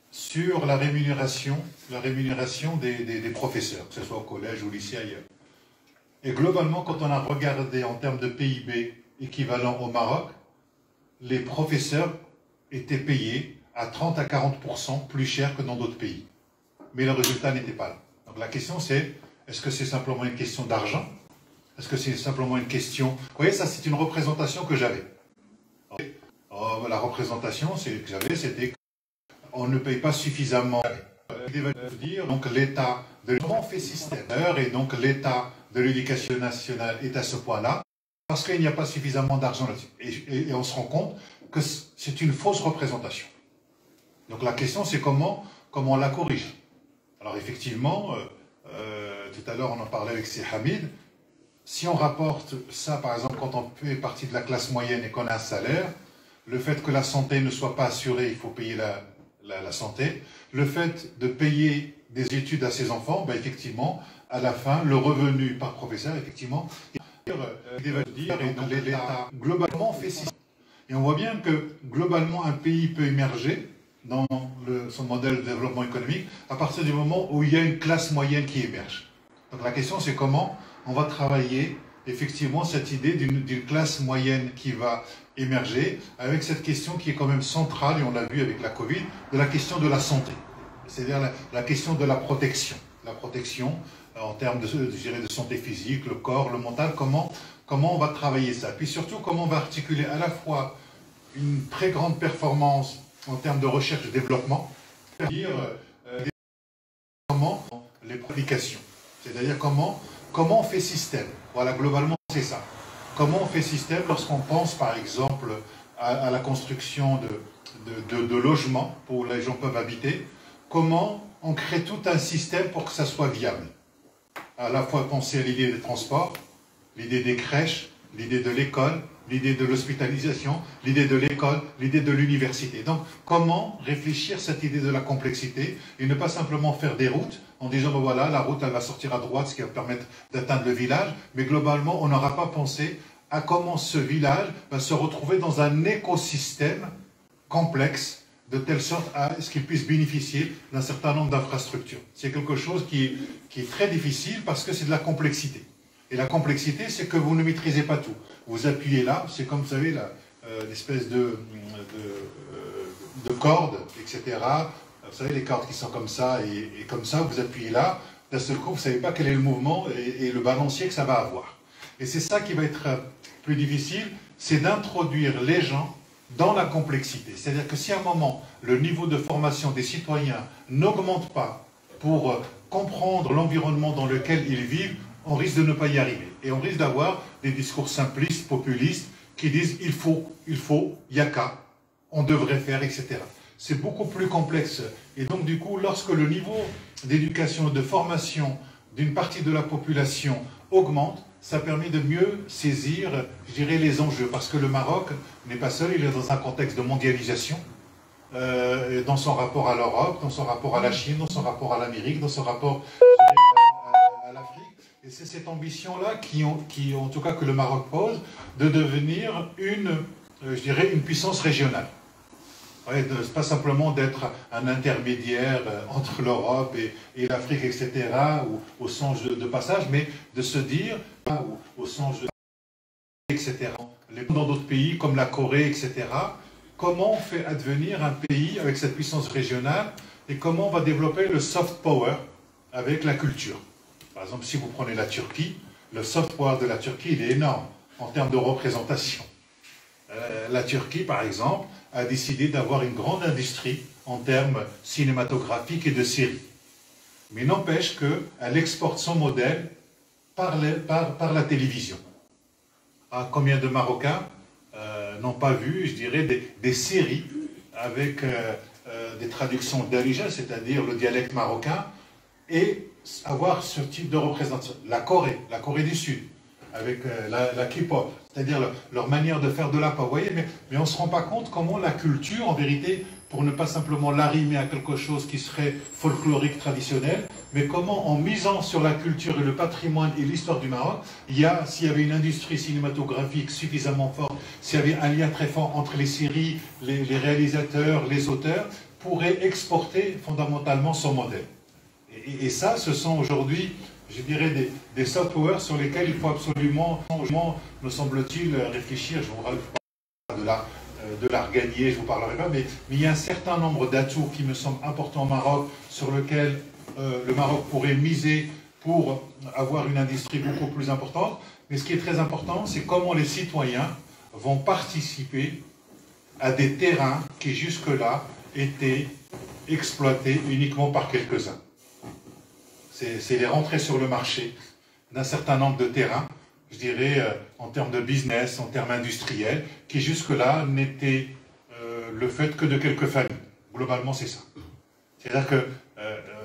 sur la rémunération des professeurs, que ce soit au collège ou au lycée ailleurs. Et globalement, quand on a regardé en termes de PIB équivalent au Maroc, les professeurs étaient payés à 30 à 40% plus cher que dans d'autres pays. Mais le résultat n'était pas là. Donc la question c'est, est-ce que c'est simplement une question d'argent? Est-ce que c'est simplement une question... Vous voyez, ça c'est une représentation que j'avais. La représentation que j'avais, c'était qu'on ne paye pas suffisamment. dire donc l'État de l'éducation fait système et donc l'État de l'éducation nationale est à ce point-là parce qu'il n'y a pas suffisamment d'argent là-dessus. Et on se rend compte que c'est une fausse représentation. Donc la question c'est comment on la corrige. Alors effectivement, tout à l'heure on en parlait avec Hamid, si on rapporte ça par exemple quand on fait partie de la classe moyenne et qu'on a un salaire, le fait que la santé ne soit pas assurée, il faut payer la santé, le fait de payer des études à ses enfants, ben effectivement, à la fin, le revenu par professeur, effectivement, l'État globalement fait système. Et on voit bien que globalement un pays peut émerger dans son modèle de développement économique à partir du moment où il y a une classe moyenne qui émerge. Donc la question c'est comment on va travailler effectivement cette idée d'une classe moyenne qui va émerger avec cette question qui est quand même centrale, et on l'a vu avec la Covid, de la question de la santé. C'est-à-dire la question de la protection. La protection en termes de santé physique, le corps, le mental, comment on va travailler ça. Puis surtout, comment on va articuler à la fois une très grande performance en termes de recherche et développement, c'est-à-dire comment les applications. C'est-à-dire comment on fait système. Voilà, globalement, c'est ça. Comment on fait système lorsqu'on pense, par exemple, à la construction de logements où les gens peuvent habiter. Comment on crée tout un système pour que ça soit viable. À la fois penser à l'idée des transports, l'idée des crèches, l'idée de l'école, l'idée de l'hospitalisation, l'idée de l'école, l'idée de l'université. Donc, comment réfléchir cette idée de la complexité et ne pas simplement faire des routes en disant, ben voilà, la route, elle va sortir à droite, ce qui va permettre d'atteindre le village, mais globalement, on n'aura pas pensé à comment ce village va se retrouver dans un écosystème complexe, de telle sorte à ce qu'il puisse bénéficier d'un certain nombre d'infrastructures. C'est quelque chose qui est très difficile parce que c'est de la complexité. Et la complexité, c'est que vous ne maîtrisez pas tout. Vous appuyez là, c'est comme, vous savez, l'espèce de cordes, etc. Vous savez, les cordes qui sont comme ça et comme ça, vous appuyez là. D'un seul coup, vous ne savez pas quel est le mouvement et le balancier que ça va avoir. Et c'est ça qui va être plus difficile, c'est d'introduire les gens dans la complexité. C'est-à-dire que si à un moment, le niveau de formation des citoyens n'augmente pas pour comprendre l'environnement dans lequel ils vivent, on risque de ne pas y arriver. Et on risque d'avoir des discours simplistes, populistes, qui disent il faut, il n'y a qu'à, on devrait faire, etc. C'est beaucoup plus complexe. Et donc du coup, lorsque le niveau d'éducation et de formation d'une partie de la population augmente, ça permet de mieux saisir, je dirais, les enjeux. Parce que le Maroc n'est pas seul, il est dans un contexte de mondialisation, dans son rapport à l'Europe, dans son rapport à la Chine, dans son rapport à l'Amérique, dans son rapport à l'Afrique. Et c'est cette ambition-là qui, en tout cas, que le Maroc pose, de devenir je dirais, une puissance régionale. Ouais, pas simplement d'être un intermédiaire entre l'Europe et l'Afrique, etc., ou au sens de passage, mais de se dire, au sens de etc., dans d'autres pays comme la Corée, etc., comment on fait advenir un pays avec cette puissance régionale et comment on va développer le soft power avec la culture. Par exemple, si vous prenez la Turquie, le soft power de la Turquie, il est énorme en termes de représentation. La Turquie, par exemple, a décidé d'avoir une grande industrie en termes cinématographiques et de séries. Mais n'empêche qu'elle exporte son modèle par la télévision. Combien de Marocains n'ont pas vu, je dirais, des séries avec des traductions d'origine, c'est-à-dire le dialecte marocain, et avoir ce type de représentation. La Corée du Sud, avec la K-pop, c'est-à-dire leur manière de faire de la pop. Vous voyez, mais on ne se rend pas compte comment la culture, en vérité, pour ne pas simplement l'arrimer à quelque chose qui serait folklorique, traditionnel, mais comment, en misant sur la culture et le patrimoine et l'histoire du Maroc, s'il y avait une industrie cinématographique suffisamment forte, s'il y avait un lien très fort entre les séries, les réalisateurs, les auteurs, pourrait exporter fondamentalement son modèle. Et ça, ce sont aujourd'hui, je dirais, des soft powers sur lesquels il faut absolument, me semble-t-il, réfléchir. Je vous parle de la regagner, je ne vous parlerai pas, mais il y a un certain nombre d'atouts qui me semblent importants au Maroc, sur lesquels le Maroc pourrait miser pour avoir une industrie beaucoup plus importante. Mais ce qui est très important, c'est comment les citoyens vont participer à des terrains qui jusque-là étaient exploité uniquement par quelques-uns. C'est les rentrées sur le marché d'un certain nombre de terrains, je dirais, en termes de business, en termes industriels, qui jusque-là n'étaient le fait que de quelques familles. Globalement, c'est ça. C'est-à-dire que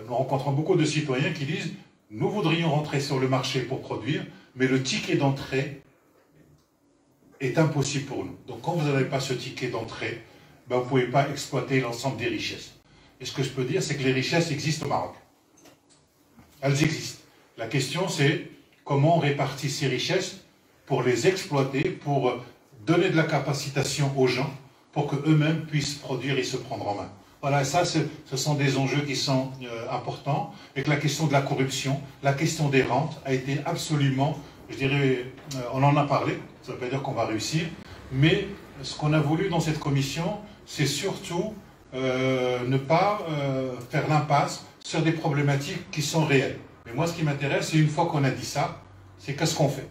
nous rencontrons beaucoup de citoyens qui disent « Nous voudrions rentrer sur le marché pour produire, mais le ticket d'entrée est impossible pour nous. Donc quand vous n'avez pas ce ticket d'entrée, ben, vous ne pouvez pas exploiter l'ensemble des richesses. » Et ce que je peux dire, c'est que les richesses existent au Maroc. Elles existent. La question, c'est comment on répartit ces richesses pour les exploiter, pour donner de la capacitation aux gens, pour qu'eux-mêmes puissent produire et se prendre en main. Voilà, ça, ce sont des enjeux qui sont importants, et que la question de la corruption, la question des rentes a été absolument, je dirais, on en a parlé, ça ne veut pas dire qu'on va réussir, mais ce qu'on a voulu dans cette commission, c'est surtout ne pas faire l'impasse sur des problématiques qui sont réelles. Mais moi, ce qui m'intéresse, c'est une fois qu'on a dit ça, c'est qu'est-ce qu'on fait.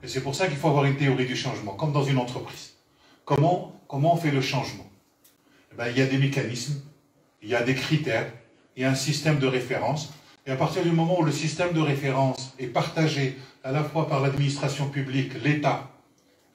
Et c'est pour ça qu'il faut avoir une théorie du changement, comme dans une entreprise. Comment on fait le changement? Eh bien, il y a des mécanismes, il y a des critères, il y a un système de référence. Et à partir du moment où le système de référence est partagé à la fois par l'administration publique, l'État,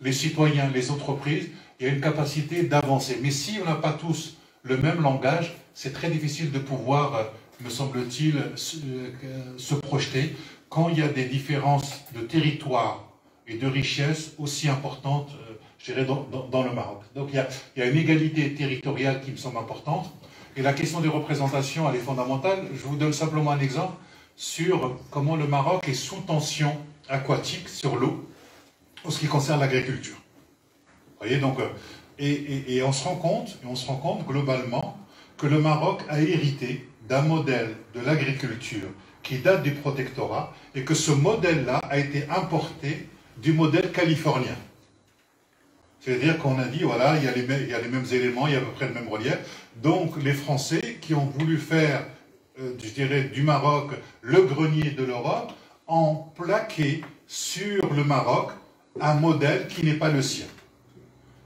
les citoyens, les entreprises, il y a une capacité d'avancer. Mais si on n'a pas tous le même langage, c'est très difficile de pouvoir, me semble-t-il, se projeter quand il y a des différences de territoire et de richesse aussi importantes, je dirais, dans le Maroc. Donc il y a une égalité territoriale qui me semble importante. Et la question des représentations, elle est fondamentale. Je vous donne simplement un exemple sur comment le Maroc est sous tension aquatique sur l'eau en ce qui concerne l'agriculture. Vous voyez, donc, et on se rend compte globalement que le Maroc a hérité d'un modèle de l'agriculture qui date du protectorat et que ce modèle-là a été importé du modèle californien. C'est-à-dire qu'on a dit, voilà, il y a les mêmes éléments, il y a à peu près le même relief. Donc les Français qui ont voulu faire, je dirais, du Maroc le grenier de l'Europe, ont plaqué sur le Maroc un modèle qui n'est pas le sien.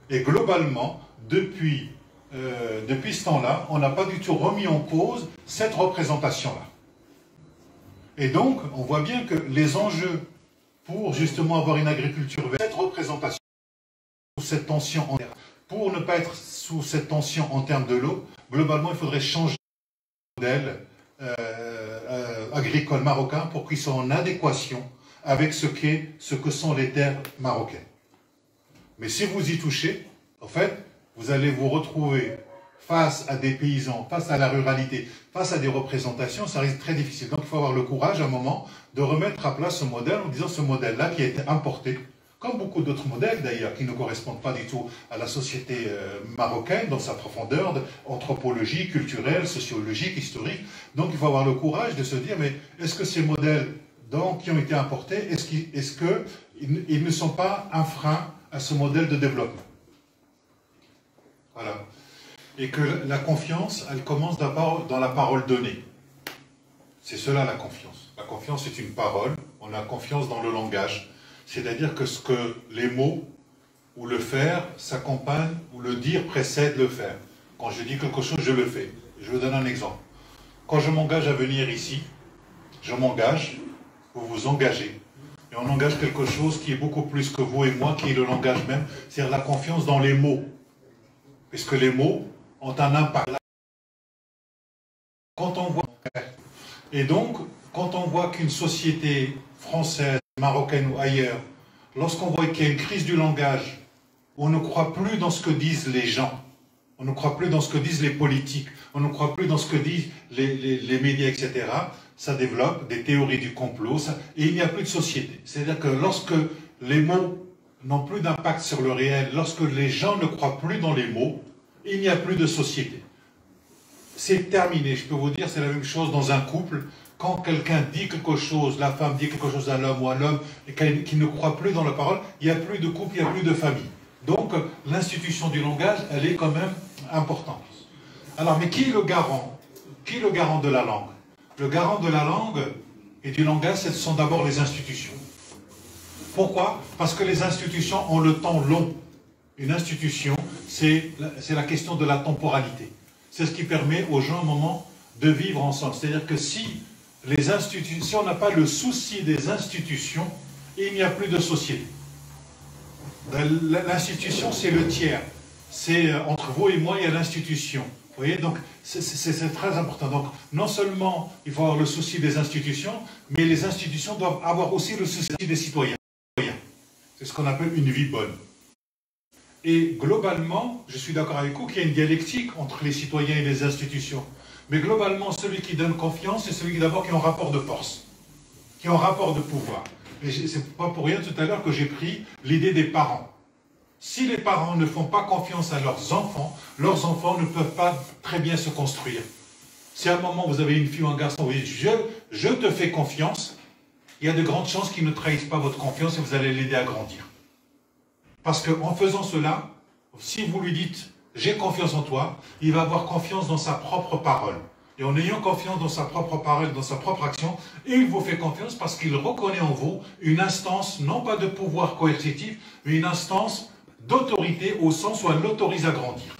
Et globalement, depuis ce temps-là, on n'a pas du tout remis en cause cette représentation-là. Et donc, on voit bien que les enjeux pour justement avoir une agriculture verte, cette représentation, cette tension en termes, pour ne pas être sous cette tension en termes de l'eau, globalement, il faudrait changer le modèle agricole marocain pour qu'il soit en adéquation avec ce que sont les terres marocaines. Mais si vous y touchez, en fait, vous allez vous retrouver face à des paysans, face à la ruralité, face à des représentations, ça risque très difficile. Donc il faut avoir le courage à un moment de remettre à plat ce modèle en disant ce modèle-là qui a été importé, comme beaucoup d'autres modèles d'ailleurs, qui ne correspondent pas du tout à la société marocaine dans sa profondeur anthropologique, culturelle, sociologique, historique. Donc il faut avoir le courage de se dire, mais est-ce que ces modèles qui ont été importés, est-ce qu'ils ne sont pas un frein à ce modèle de développement? Voilà. Et que la confiance, elle commence d'abord dans la parole donnée. C'est cela la confiance. La confiance est une parole, on a confiance dans le langage. C'est-à-dire que les mots ou le faire s'accompagnent, ou le dire précède le faire. Quand je dis quelque chose, je le fais. Je vous donne un exemple. Quand je m'engage à venir ici, je m'engage, vous vous engagez. Et on engage quelque chose qui est beaucoup plus que vous et moi, qui est le langage même, c'est-à-dire la confiance dans les mots. Puisque les mots ont un impact. Quand on voit, et donc, quand on voit qu'une société française, marocaine ou ailleurs, lorsqu'on voit qu'il y a une crise du langage, on ne croit plus dans ce que disent les gens, on ne croit plus dans ce que disent les politiques, on ne croit plus dans ce que disent les médias, etc., ça développe des théories du complot, et il n'y a plus de société. C'est-à-dire que lorsque les mots n'ont plus d'impact sur le réel, lorsque les gens ne croient plus dans les mots, il n'y a plus de société. C'est terminé, je peux vous dire, c'est la même chose dans un couple. Quand quelqu'un dit quelque chose, la femme dit quelque chose à l'homme ou à l'homme, et qui ne croit plus dans la parole, il n'y a plus de couple, il n'y a plus de famille. Donc, l'institution du langage, elle est quand même importante. Alors, mais qui est le garant? Qui est le garant de la langue? Le garant de la langue et du langage, ce sont d'abord les institutions. Pourquoi? Parce que les institutions ont le temps long. Une institution, c'est la question de la temporalité. c'est ce qui permet aux gens, à un moment, de vivre ensemble. C'est-à-dire que si on n'a pas le souci des institutions, il n'y a plus de société. L'institution, c'est le tiers. C'est entre vous et moi, il y a l'institution. Vous voyez, donc c'est très important. Donc non seulement il faut avoir le souci des institutions, mais les institutions doivent avoir aussi le souci des citoyens. C'est ce qu'on appelle une vie bonne. Et globalement, je suis d'accord avec vous qu'il y a une dialectique entre les citoyens et les institutions. Mais globalement, celui qui donne confiance, c'est celui d'abord qui est en rapport de force, qui est en rapport de pouvoir. Et c'est pas pour rien tout à l'heure que j'ai pris l'idée des parents. Si les parents ne font pas confiance à leurs enfants ne peuvent pas très bien se construire. Si à un moment vous avez une fille ou un garçon, vous dites je te fais confiance, il y a de grandes chances qu'ils ne trahissent pas votre confiance et vous allez l'aider à grandir. Parce qu'en faisant cela, si vous lui dites j'ai confiance en toi, il va avoir confiance dans sa propre parole. Et en ayant confiance dans sa propre parole, dans sa propre action, il vous fait confiance parce qu'il reconnaît en vous une instance, non pas de pouvoir coercitif, mais une instance d'autorité au sens où elle l'autorise à grandir.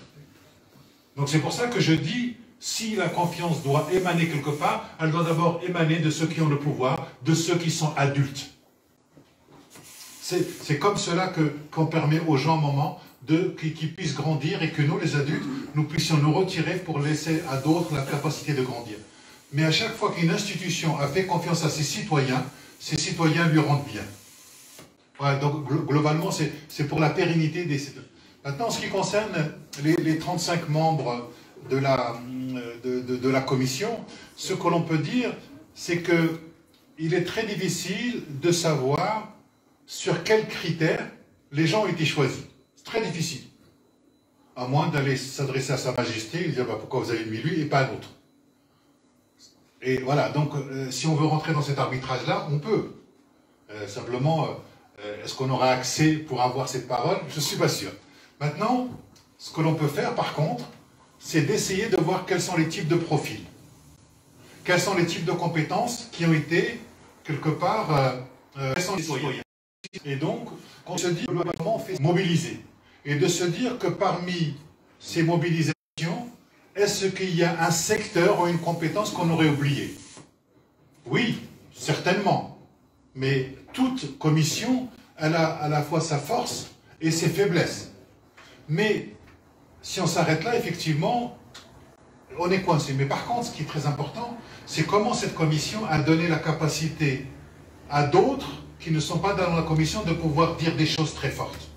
Donc c'est pour ça que je dis, si la confiance doit émaner quelque part, elle doit d'abord émaner de ceux qui ont le pouvoir, de ceux qui sont adultes. C'est comme cela qu'on permet aux gens, à un moment, qu'ils puissent grandir et que nous, les adultes, nous puissions nous retirer pour laisser à d'autres la capacité de grandir. Mais à chaque fois qu'une institution a fait confiance à ses citoyens lui rendent bien. Voilà, donc globalement, c'est pour la pérennité des citoyens. Maintenant, en ce qui concerne les 35 membres de la commission, ce que l'on peut dire, c'est qu'il est très difficile de savoir sur quels critères les gens ont été choisis. C'est très difficile. À moins d'aller s'adresser à Sa Majesté et dire pourquoi vous avez mis lui et pas un autre. Et voilà, donc si on veut rentrer dans cet arbitrage-là, on peut. Simplement, est-ce qu'on aura accès pour avoir cette parole? Je ne suis pas sûr. Maintenant, ce que l'on peut faire par contre, c'est d'essayer de voir quels sont les types de profils. Quels sont les types de compétences qui ont été, quelque part, quels sont les citoyens. Et donc, on se dit, globalement, on fait mobiliser. Et de se dire que parmi ces mobilisations, est-ce qu'il y a un secteur ou une compétence qu'on aurait oublié? Oui, certainement. Mais toute commission, elle a à la fois sa force et ses faiblesses. Mais si on s'arrête là, effectivement, on est coincé. Mais par contre, ce qui est très important, c'est comment cette commission a donné la capacité à d'autres qui ne sont pas dans la commission de pouvoir dire des choses très fortes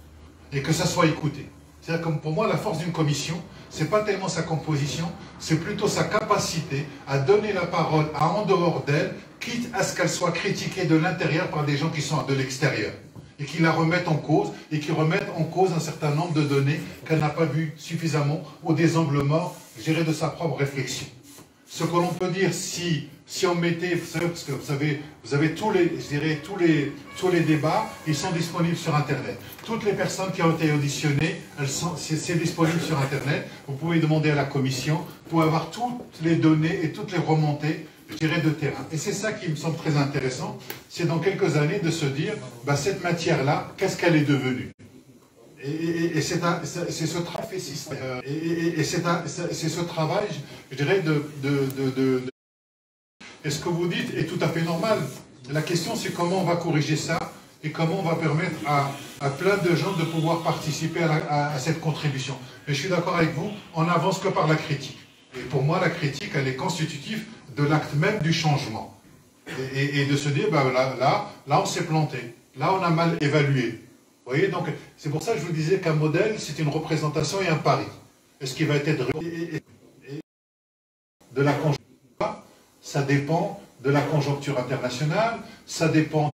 et que ça soit écouté. C'est-à-dire que pour moi, la force d'une commission, ce n'est pas tellement sa composition, c'est plutôt sa capacité à donner la parole à en dehors d'elle, quitte à ce qu'elle soit critiquée de l'intérieur par des gens qui sont de l'extérieur et qui la remettent en cause et qui remettent en cause un certain nombre de données qu'elle n'a pas vues suffisamment ou des angles morts, gérés de sa propre réflexion. Ce que l'on peut dire, si on mettait, vous savez, parce que vous avez tous les débats, ils sont disponibles sur Internet. Toutes les personnes qui ont été auditionnées, c'est disponible sur Internet. Vous pouvez demander à la commission, vous pouvez avoir toutes les données et toutes les remontées, je dirais, de terrain. Et c'est ça qui me semble très intéressant, c'est dans quelques années de se dire, cette matière-là, qu'est-ce qu'elle est devenue? Et c'est ce travail système. Et c'est ce travail, je dirais, Et ce que vous dites est tout à fait normal. La question, c'est comment on va corriger ça et comment on va permettre à plein de gens de pouvoir participer à cette contribution. Mais je suis d'accord avec vous, on n'avance que par la critique. Et pour moi, la critique, elle est constitutive de l'acte même du changement. Et de se dire, là, on s'est planté. Là, on a mal évalué. Vous voyez, donc, c'est pour ça que je vous disais qu'un modèle, c'est une représentation et un pari. Est-ce qu'il va être de la conjoncture? Ça dépend de la conjoncture internationale, ça dépend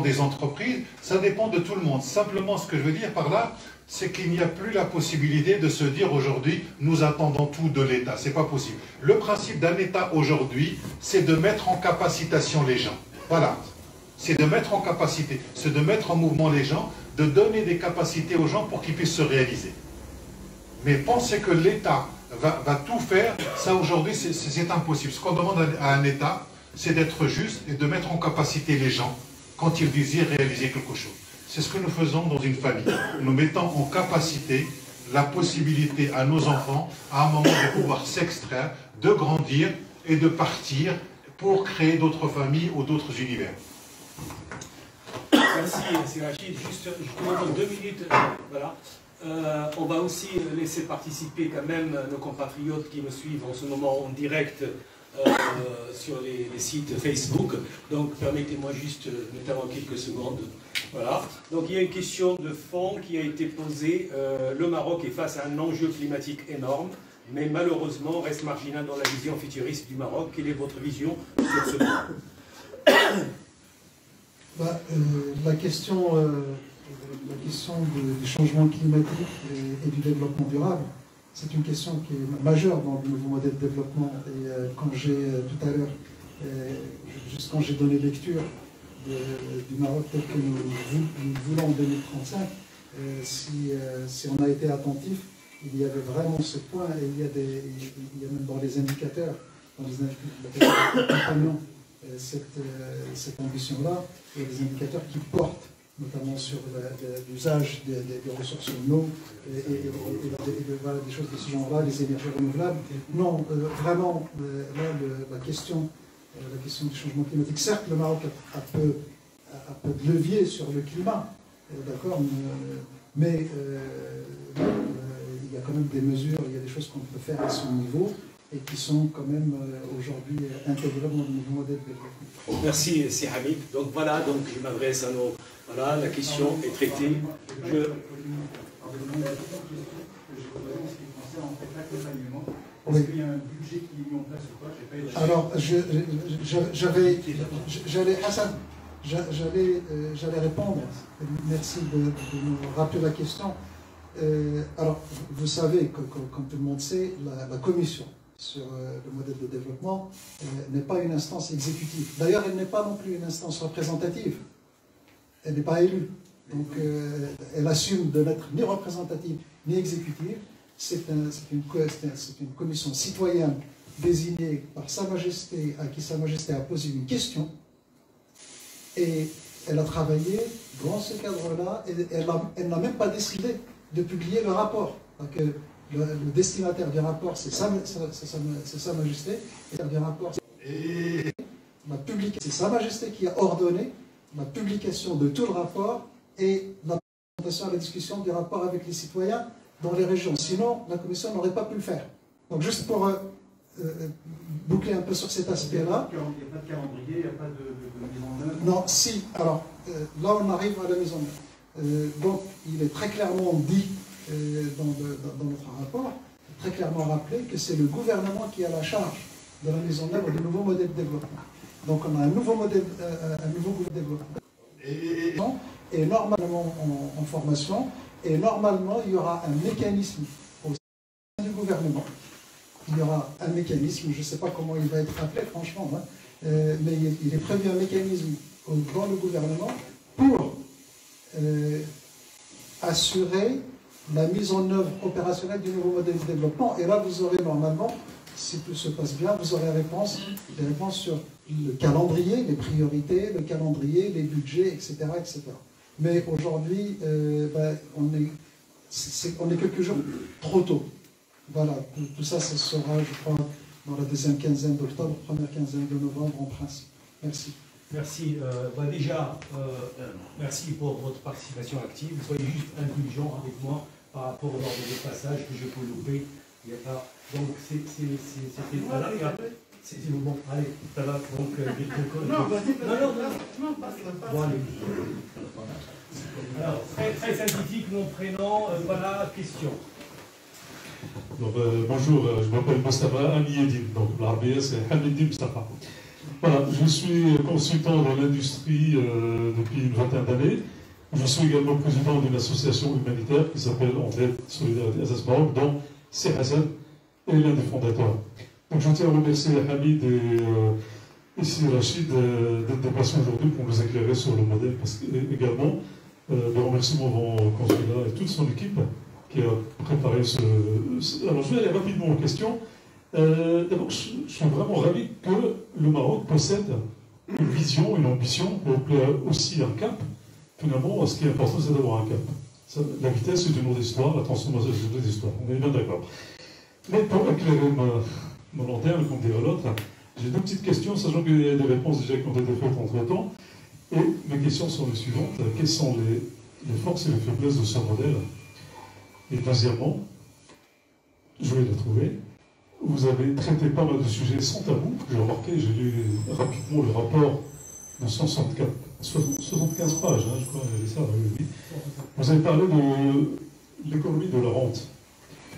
des entreprises, ça dépend de tout le monde. Simplement, ce que je veux dire par là, c'est qu'il n'y a plus la possibilité de se dire aujourd'hui, nous attendons tout de l'État. C'est pas possible. Le principe d'un État aujourd'hui, c'est de mettre en capacitation les gens. Voilà. C'est de mettre en capacité, c'est de mettre en mouvement les gens, de donner des capacités aux gens pour qu'ils puissent se réaliser. Mais penser que l'État va tout faire, ça aujourd'hui c'est impossible. Ce qu'on demande à un État, c'est d'être juste et de mettre en capacité les gens quand ils désirent réaliser quelque chose. C'est ce que nous faisons dans une famille. Nous mettons en capacité la possibilité à nos enfants, à un moment, de pouvoir s'extraire, de grandir et de partir pour créer d'autres familles ou d'autres univers. Merci, Rachid. Juste, je vous demande 2 minutes. Voilà. On va aussi laisser participer quand même nos compatriotes qui me suivent en ce moment en direct sur les sites Facebook. Donc permettez-moi juste notamment quelques secondes. Voilà. Donc il y a une question de fond qui a été posée. Le Maroc est face à un enjeu climatique énorme, mais malheureusement reste marginal dans la vision futuriste du Maroc. Quelle est votre vision sur ce point? La question du changement climatique et du développement durable, c'est une question qui est majeure dans le nouveau modèle de développement. Et quand j'ai tout à l'heure, juste quand j'ai donné lecture du Maroc tel que nous voulons en 2035, si on a été attentif, il y avait vraiment ce point, et il y a même dans les indicateurs, accompagnant cette ambition-là, il y a des indicateurs qui portent notamment sur l'usage des ressources en eau et des choses de ce genre-là, les énergies renouvelables. Non, vraiment, là, la question du changement climatique, certes, le Maroc a peu de levier sur le climat, d'accord, mais il y a quand même des mesures, il y a des choses qu'on peut faire à son niveau et qui sont quand même aujourd'hui intégrées dans le nouveau modèle de développement. Merci, c'est Hamid. Donc voilà, donc je m'adresse à nos... Voilà, la question est traitée. Oui. Est-ce qu'il y a un budget qui est mis en place ou pas? Alors, j'allais répondre. Merci de nous rappeler la question. Alors, vous savez, comme tout le monde sait, la commission sur le modèle de développement n'est pas une instance exécutive. D'ailleurs, elle n'est pas non plus une instance représentative. Elle n'est pas élue. Donc, elle assume de n'être ni représentative ni exécutive. C'est une commission citoyenne désignée par Sa Majesté, à qui Sa Majesté a posé une question. Et elle a travaillé dans ce cadre-là, et elle n'a même pas décidé de publier le rapport. Donc, le destinataire du rapport, c'est Sa Majesté, et du rapport, c'est Sa Majesté qui a ordonné la publication de tout le rapport et la présentation à la discussion du rapport avec les citoyens dans les régions. Sinon, la Commission n'aurait pas pu le faire. Donc, juste pour boucler un peu sur cet aspect-là. Il n'y a pas de calendrier, il n'y a pas de mise en œuvre. Non, si. Alors, là, on arrive à la mise en œuvre. Donc, il est très clairement dit dans notre rapport, très clairement rappelé que c'est le gouvernement qui a la charge de la mise en œuvre du nouveau modèle de développement. Donc, on a un nouveau modèle de développement et normalement en formation, et normalement, il y aura un mécanisme au sein du gouvernement. Il y aura un mécanisme, je ne sais pas comment il va être appelé, franchement, hein, mais il est prévu un mécanisme dans le gouvernement pour assurer la mise en œuvre opérationnelle du nouveau modèle de développement. Et là, vous aurez normalement, si tout se passe bien, vous aurez des réponses sur le calendrier, les priorités, le calendrier, les budgets, etc. etc. Mais aujourd'hui, on est quelques jours trop tôt. Voilà, tout ça, ça sera, je crois, dans la deuxième quinzaine d'octobre, première quinzaine de novembre en principe. Merci. Merci. Déjà, merci pour votre participation active. Soyez juste indulgents avec moi par rapport au ordre de passage que je peux louper. Il n'y a pas... Donc, c'était... Voilà, c'est bon. Allez, ça va. Donc, non, bon, allez. Alors, très scientifique, mon prénom. Voilà, question. Donc, bonjour, je m'appelle Mostafa Amiedine, donc l'Arabie c'est Hamidi Mustafa. Voilà, je suis consultant dans l'industrie depuis une vingtaine d'années. Je suis également président d'une association humanitaire qui s'appelle en fait Solidarité Assas Maroc, dont c'est Hassan est l'un des fondateurs. Donc je tiens à remercier Hamid et ici Rachid d'être déplacés aujourd'hui pour nous éclairer sur le modèle, parce que également de remerciements vont au consulat et toute son équipe qui a préparé ce... Alors je vais aller rapidement aux questions. D'abord, je suis vraiment ravi que le Maroc possède une vision, une ambition, mais aussi un cap. Finalement, ce qui est important, c'est d'avoir un cap. La vitesse, c'est une autre histoire, la transformation, c'est une autre histoire. On est bien d'accord. Mais pour éclairer mon lanterne, comme dirait l'autre, j'ai deux petites questions, sachant qu'il y a des réponses déjà qui ont été faites entre-temps. Et mes questions sont les suivantes. Quelles sont les forces et les faiblesses de ce modèle? Et deuxièmement, je vais les trouver. Vous avez traité pas mal de sujets sans tabou. J'ai remarqué, j'ai lu rapidement le rapport de 75 pages, hein, je crois, il y avait ça, oui. Vous avez parlé de l'économie de la rente.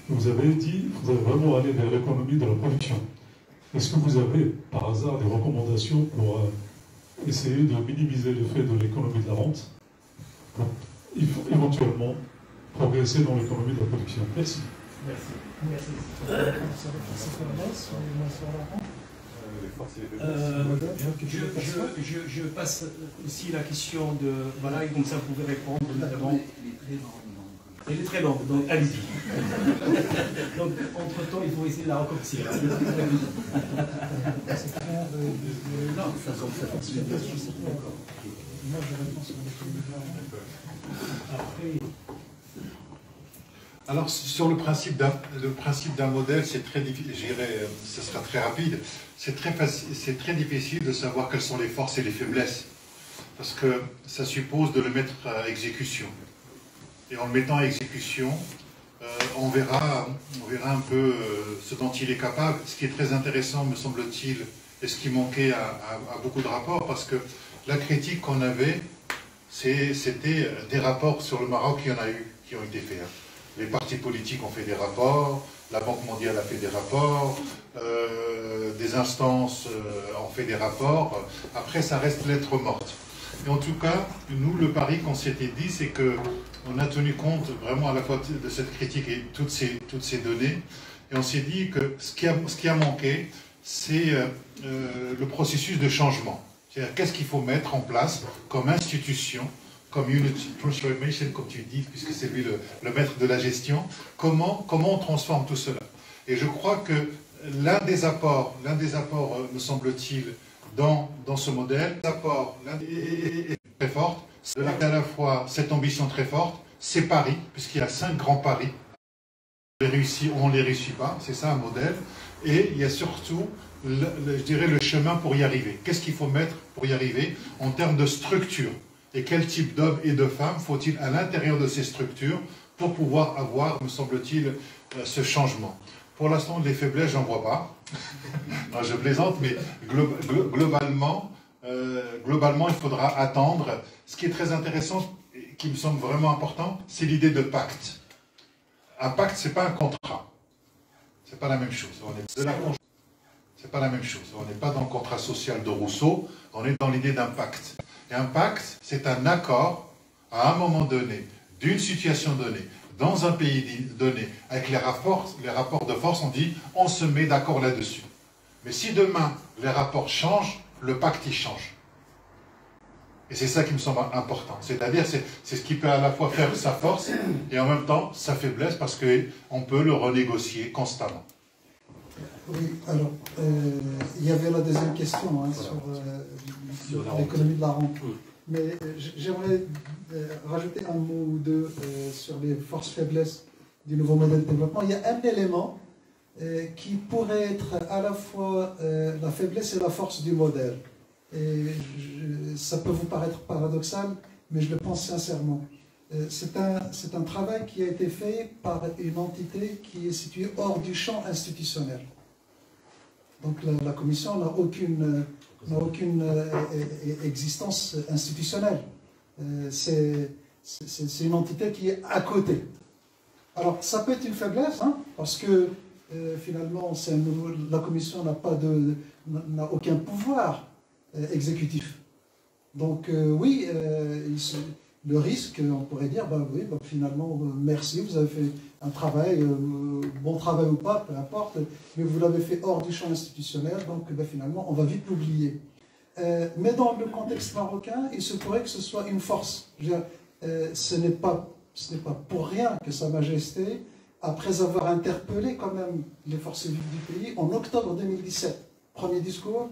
Vous avez dit que vous allez vraiment aller vers l'économie de la production. Est-ce que vous avez, par hasard, des recommandations pour essayer de minimiser l'effet de l'économie de la rente, pour éventuellement progresser dans l'économie de la production? Merci. Merci. Je passe aussi la question de... Voilà, et comme ça vous pouvez répondre notamment. Elle est très longue, donc allez-y. Donc, entre-temps, il faut essayer de la raccourcir. Non, ça moi, je réponds sur Après... Alors, sur le principe d'un modèle, c'est très difficile, je dirais, ce sera très rapide, c'est très difficile de savoir quelles sont les forces et les faiblesses, parce que ça suppose de le mettre à exécution. Et en le mettant à exécution, on verra un peu ce dont il est capable. Ce qui est très intéressant, me semble-t-il, et ce qui manquait à beaucoup de rapports, parce que la critique qu'on avait, c'était des rapports sur le Maroc, il y en a eu, qui ont été faits. Les partis politiques ont fait des rapports, la Banque mondiale a fait des rapports, des instances ont fait des rapports. Après, ça reste lettre morte. Et en tout cas, nous, le pari qu'on s'était dit, c'est qu'on a tenu compte vraiment à la fois de cette critique et toutes ces données. Et on s'est dit que ce qui a manqué, c'est le processus de changement. C'est-à-dire, qu'est-ce qu'il faut mettre en place comme institution, comme unit transformation, comme tu dis, puisque c'est lui le maître de la gestion, comment on transforme tout cela. Et je crois que l'un des apports, me semble-t-il, dans ce modèle, l'apport est très fort, c'est à la fois cette ambition très forte, c'est Paris, puisqu'il y a 5 grands paris, on ne les réussit pas, c'est ça un modèle, et il y a surtout, je dirais, le chemin pour y arriver. Qu'est-ce qu'il faut mettre pour y arriver en termes de structure? Et quel type d'hommes et de femmes faut-il à l'intérieur de ces structures pour pouvoir avoir, me semble-t-il, ce changement? Pour l'instant, les faiblesses, j'en vois pas. Non, je plaisante, mais globalement, il faudra attendre. Ce qui est très intéressant, et qui me semble vraiment important, c'est l'idée de pacte. Un pacte, c'est pas un contrat. C'est pas la même chose. C'est pas la même chose. On n'est pas dans le contrat social de Rousseau, on est dans l'idée d'un pacte. Et un pacte, c'est un accord, à un moment donné, d'une situation donnée, dans un pays donné, avec les rapports de force, on dit, on se met d'accord là-dessus. Mais si demain, les rapports changent, le pacte, il change. Et c'est ça qui me semble important. C'est-à-dire, c'est ce qui peut à la fois faire sa force, et en même temps, sa faiblesse, parce qu'on peut le renégocier constamment. Oui, alors, il y avait la deuxième question hein, sur l'économie de la rente. Mais j'aimerais rajouter un mot ou deux sur les forces-faiblesses du nouveau modèle de développement. Il y a un élément qui pourrait être à la fois la faiblesse et la force du modèle. Et ça peut vous paraître paradoxal, mais je le pense sincèrement. C'est un travail qui a été fait par une entité qui est située hors du champ institutionnel. Donc la Commission n'a aucune existence institutionnelle. C'est une entité qui est à côté. Alors ça peut être une faiblesse, hein, parce que finalement la Commission n'a aucun pouvoir exécutif. Donc oui, le risque, on pourrait dire, oui, finalement, merci, vous avez fait un travail, bon travail ou pas, peu importe, mais vous l'avez fait hors du champ institutionnel, donc finalement, on va vite l'oublier. Mais dans le contexte marocain, il se pourrait que ce soit une force. Ce n'est pas pour rien que Sa Majesté, après avoir interpellé quand même les forces vives du pays, en octobre 2017, premier discours,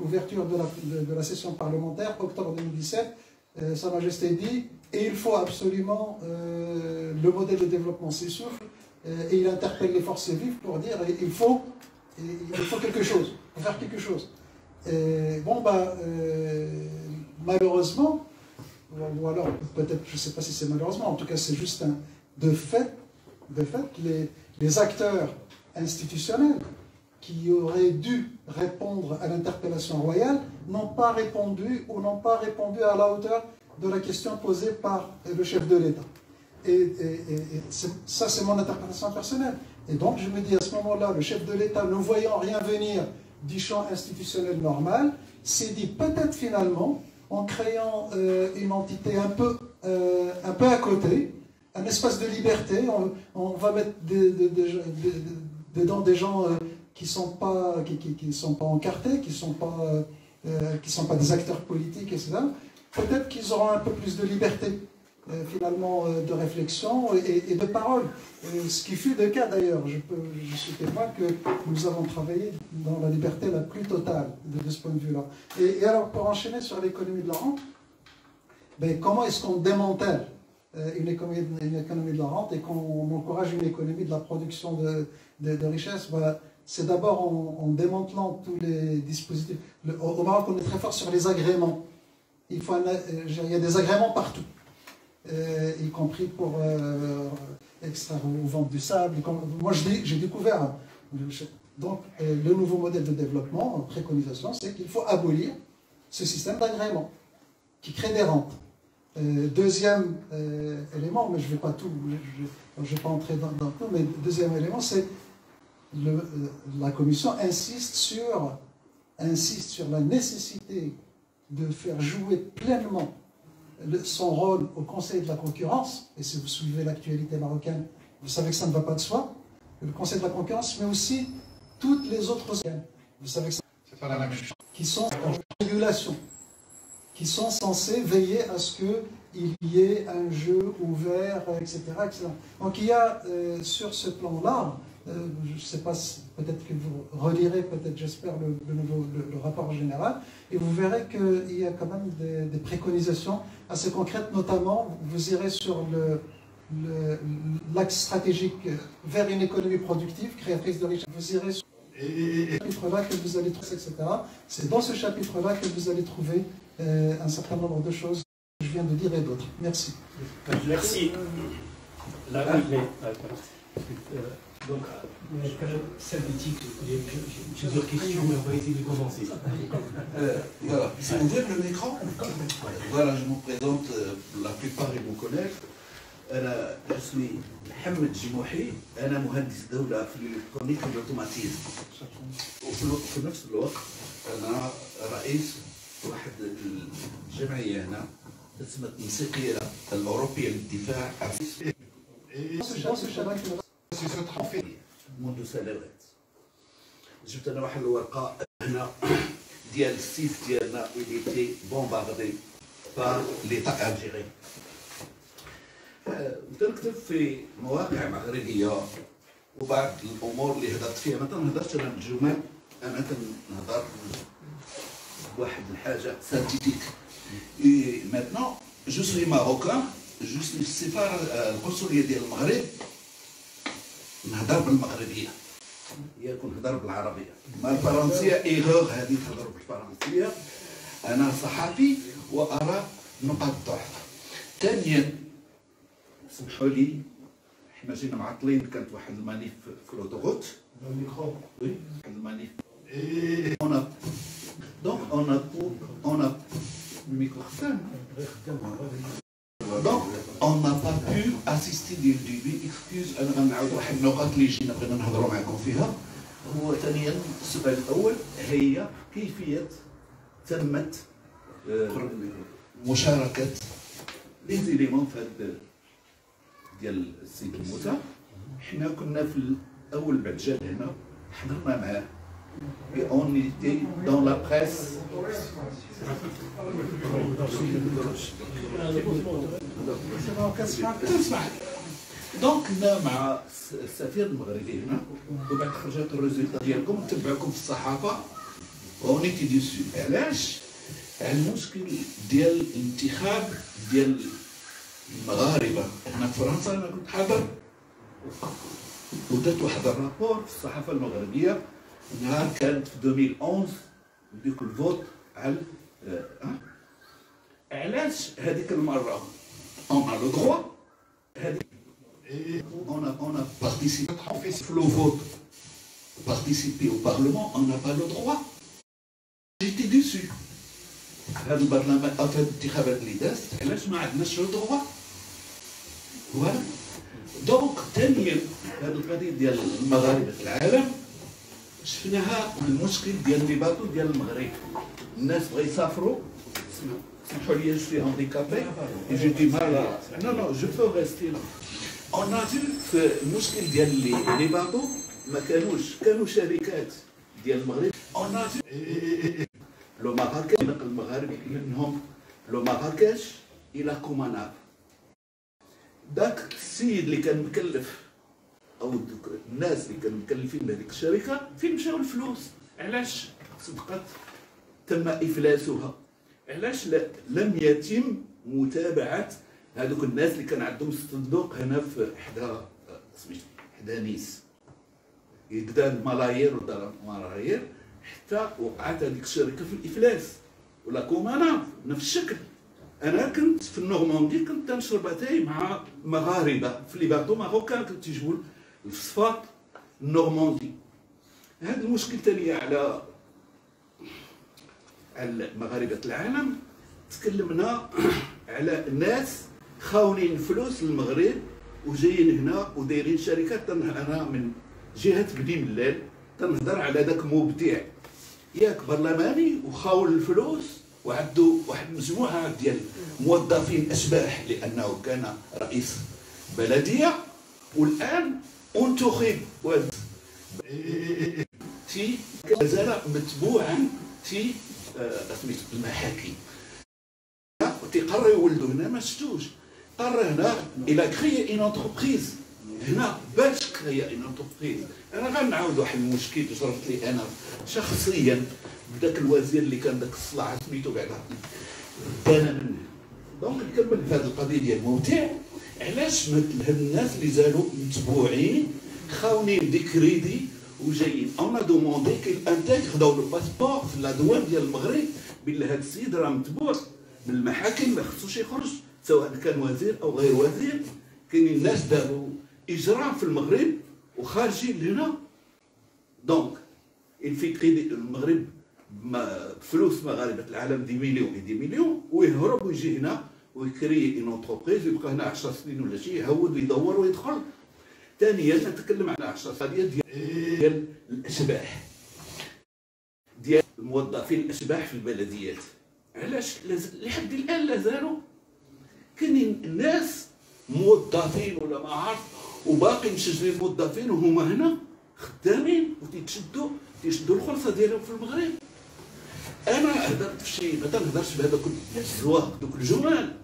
ouverture de la session parlementaire, octobre 2017, Sa Majesté dit, et il faut absolument, le modèle de développement s'essouffle, et il interpelle les forces vives pour dire, il faut quelque chose, il faut faire quelque chose. Malheureusement, ou alors peut-être, je ne sais pas si c'est malheureusement, en tout cas c'est juste de fait, les acteurs institutionnels qui auraient dû répondre à l'interpellation royale n'ont pas répondu ou n'ont pas répondu à la hauteur de la question posée par le chef de l'État. Et ça, c'est mon interprétation personnelle. Et donc, je me dis, à ce moment-là, le chef de l'État, ne voyant rien venir du champ institutionnel normal, s'est dit peut-être finalement, en créant une entité un peu à côté, un espace de liberté, on va mettre dedans des gens qui ne sont pas encartés, qui ne sont pas des acteurs politiques, etc. Peut-être qu'ils auront un peu plus de liberté, finalement, de réflexion et de parole. Ce qui fut le cas d'ailleurs. Je suis témoin que nous avons travaillé dans la liberté la plus totale de ce point de vue-là. Et alors, pour enchaîner sur l'économie de la rente, comment est-ce qu'on démantèle une économie de la rente et qu'on encourage une économie de la production de richesses? C'est d'abord en démantelant tous les dispositifs. Au Maroc, on est très fort sur les agréments. Il y a des agréments partout, y compris pour extraire ou vendre du sable. Moi, j'ai découvert. Donc, le nouveau modèle de développement, préconisation, c'est qu'il faut abolir ce système d'agrément qui crée des rentes. Deuxième élément, mais je ne vais pas tout, je vais pas entrer dans tout, mais deuxième élément, c'est la Commission insiste sur la nécessité de faire jouer pleinement son rôle au Conseil de la concurrence, et si vous suivez l'actualité marocaine, vous savez que ça ne va pas de soi, le Conseil de la concurrence, mais aussi toutes les autres organes, vous savez que c'est pas la même chose, qui sont en régulation, qui sont censés veiller à ce qu'il y ait un jeu ouvert, etc. etc. Donc il y a sur ce plan-là, je ne sais pas, peut-être que vous relirez, peut-être j'espère, le rapport général, et vous verrez qu'il y a quand même des préconisations assez concrètes, notamment, vous irez sur l'axe stratégique vers une économie productive, créatrice de richesse, vous irez sur ce chapitre-là que vous allez trouver, etc. C'est dans ce chapitre-là que vous allez trouver un certain nombre de choses que je viens de dire et d'autres. Merci. Merci. Là, oui, donc, synthétique, j'ai plusieurs questions, mais on va essayer de commencer. Voilà, c'est ouvert le micro. Voilà, je vous présente, la plupart ils me connaissent. Je suis Mohamed Jimouhi, je suis مهندس دولة في الإلكترونيك والأوتوماتيزم. وفي نفس الوقت أنا رئيس واحد الجمعية هنا اسمها الموسيقية الأوروبية للدفاع منذ سنوات. جبت انا واحد الورقه هنا ديال السيت ديالنا اللي تي بومباردي بار ليطا الجيري. تنكتب في مواقع مغربيه وبعض الامور اللي هضرت فيها ما تنهضرش انا بالجمل، انا تنهضر بواحد الحاجه سانتيتيك. اي ماتنون جو سوي ماروكان، جو سوي السفاره القنصليه ديال المغرب، نهضر بالمغربيه ياكون نهضر بالعربيه، ما الفرنسيه ايغور هذه تهضر بالفرنسيه. انا صحفي وارى نقاط الضعف. ثانيا سمحوا لي، حنا جينا معطلين، كانت واحد المانيف في لوطوغوت، واحد المانيف دونك اون ا الميكرو خدام. Donc, on n'a pas pu assister dès le début. Excuse, أنا غنعاود واحد النقاط اللي جينا بغينا نهضروا معكم فيها. هو ثانيا السؤال الأول هي كيفية تمت مشاركة لي زيليمون في هذا ديال السيد موسى. حنا كنا في الأول بعد جا هنا حضرنا معاه. Et on était dans la presse. دونك كنا مع السفير المغربي هنا، وبعد خرجت الريزولتا ديالكم تبعكم في الصحافه ونيتي ديسو. علاش؟ على المشكل ديال الانتخاب ديال المغاربه. هنا في فرنسا انا كنت حاضر ودرت واحد الرابور في الصحافه المغربيه نهار كانت في 2011 ديك الفوت على علاش هذيك المره اون لو دروا هذيك on a participé au vote, participé au Parlement, on n'a pas le droit. J'étais déçu. هذا البرلمان هذا الانتخابات اللي دازت علاش ما عندناش لو دروا. فوالا دونك ثانيا هذه القضيه ديال المغاربه في العالم شفناها المشكل ديال لي باطو ديال المغرب. الناس بغا يسافروا سمحوا لي جو سوي هانديكابي جو دي مال نو جو بو ريستي لا. On a vu في المشكل ديال لي باطو ما كانوا شركات ديال المغرب. On a vu لو مراكش المغاربه منهم لو مراكش الى كوماناب. داك السيد اللي كان مكلف او الناس اللي كانوا مكلفين بهذيك الشركه فين مشاو الفلوس؟ علاش صدقت تم افلاسها؟ علاش لم يتم متابعه هذوك الناس اللي كان عندهم الصندوق هنا في حدا نيس يقدر الملايير ودار الملايير حتى وقعت هذيك الشركه في الافلاس ولا كومانا بنفس الشكل. انا كنت في النورماندي كنت تنشرب اتاي مع مغاربه في لي باطو ماروكان كنت تيجيبوا الفسفاط النورماندي. هذا المشكل ثاني على مغاربه العالم. تكلمنا على الناس خاونين الفلوس للمغرب وجايين هنا ودايرين شركات. انا من جهه بني ملال تنهضر على ذاك مبدع ياك برلماني وخاون الفلوس وعنده واحد مجموعه ديال موظفين اشباح لانه كان رئيس بلديه والان انتخب في مازال متبوعا في المحاكم. تيقرر يولدوا هنا ما شفتوش. قرر هنا الى كريي اون انتربريز هنا باش كريي اون انتربريز. انا غنعاود واحد المشكل جربت لي انا شخصيا بداك الوزير اللي كان داك الصلاح سميتو بعدا دانا منه. دونك نكمل في هذه القضيه ديال ممتع. علاش مثل هاد الناس اللي زالوا متبوعين خاونين دي كريدي وجايين اون دوموندي كي انتيغ خداو لو باسبور في لا دوان ديال المغرب بلي هاد السيد راه متبوع من المحاكم ما خصوش يخرج سواء كان وزير او غير وزير. كاينين الناس داروا اجرام في المغرب وخارجين لهنا. دونك الفكري المغرب فلوس مغاربه العالم دي مليون ويهرب ويجي هنا ويكري اون انتربريز ويبقى هنا 10 سنين ولا شيء يهود ويدور ويدخل. ثانيا نتكلم على 10 سنين ديال الاشباح ديال الموظفين الاشباح في البلديات. علاش لحد الان لازالوا كاينين الناس موظفين ولا ما عارف وباقي مسجلين موظفين وهما هنا خدامين وتيتشدوا الخلصه ديالهم في المغرب. انا هضرت في شي ما تنهضرش بهذاك الزواق دوك الجمال.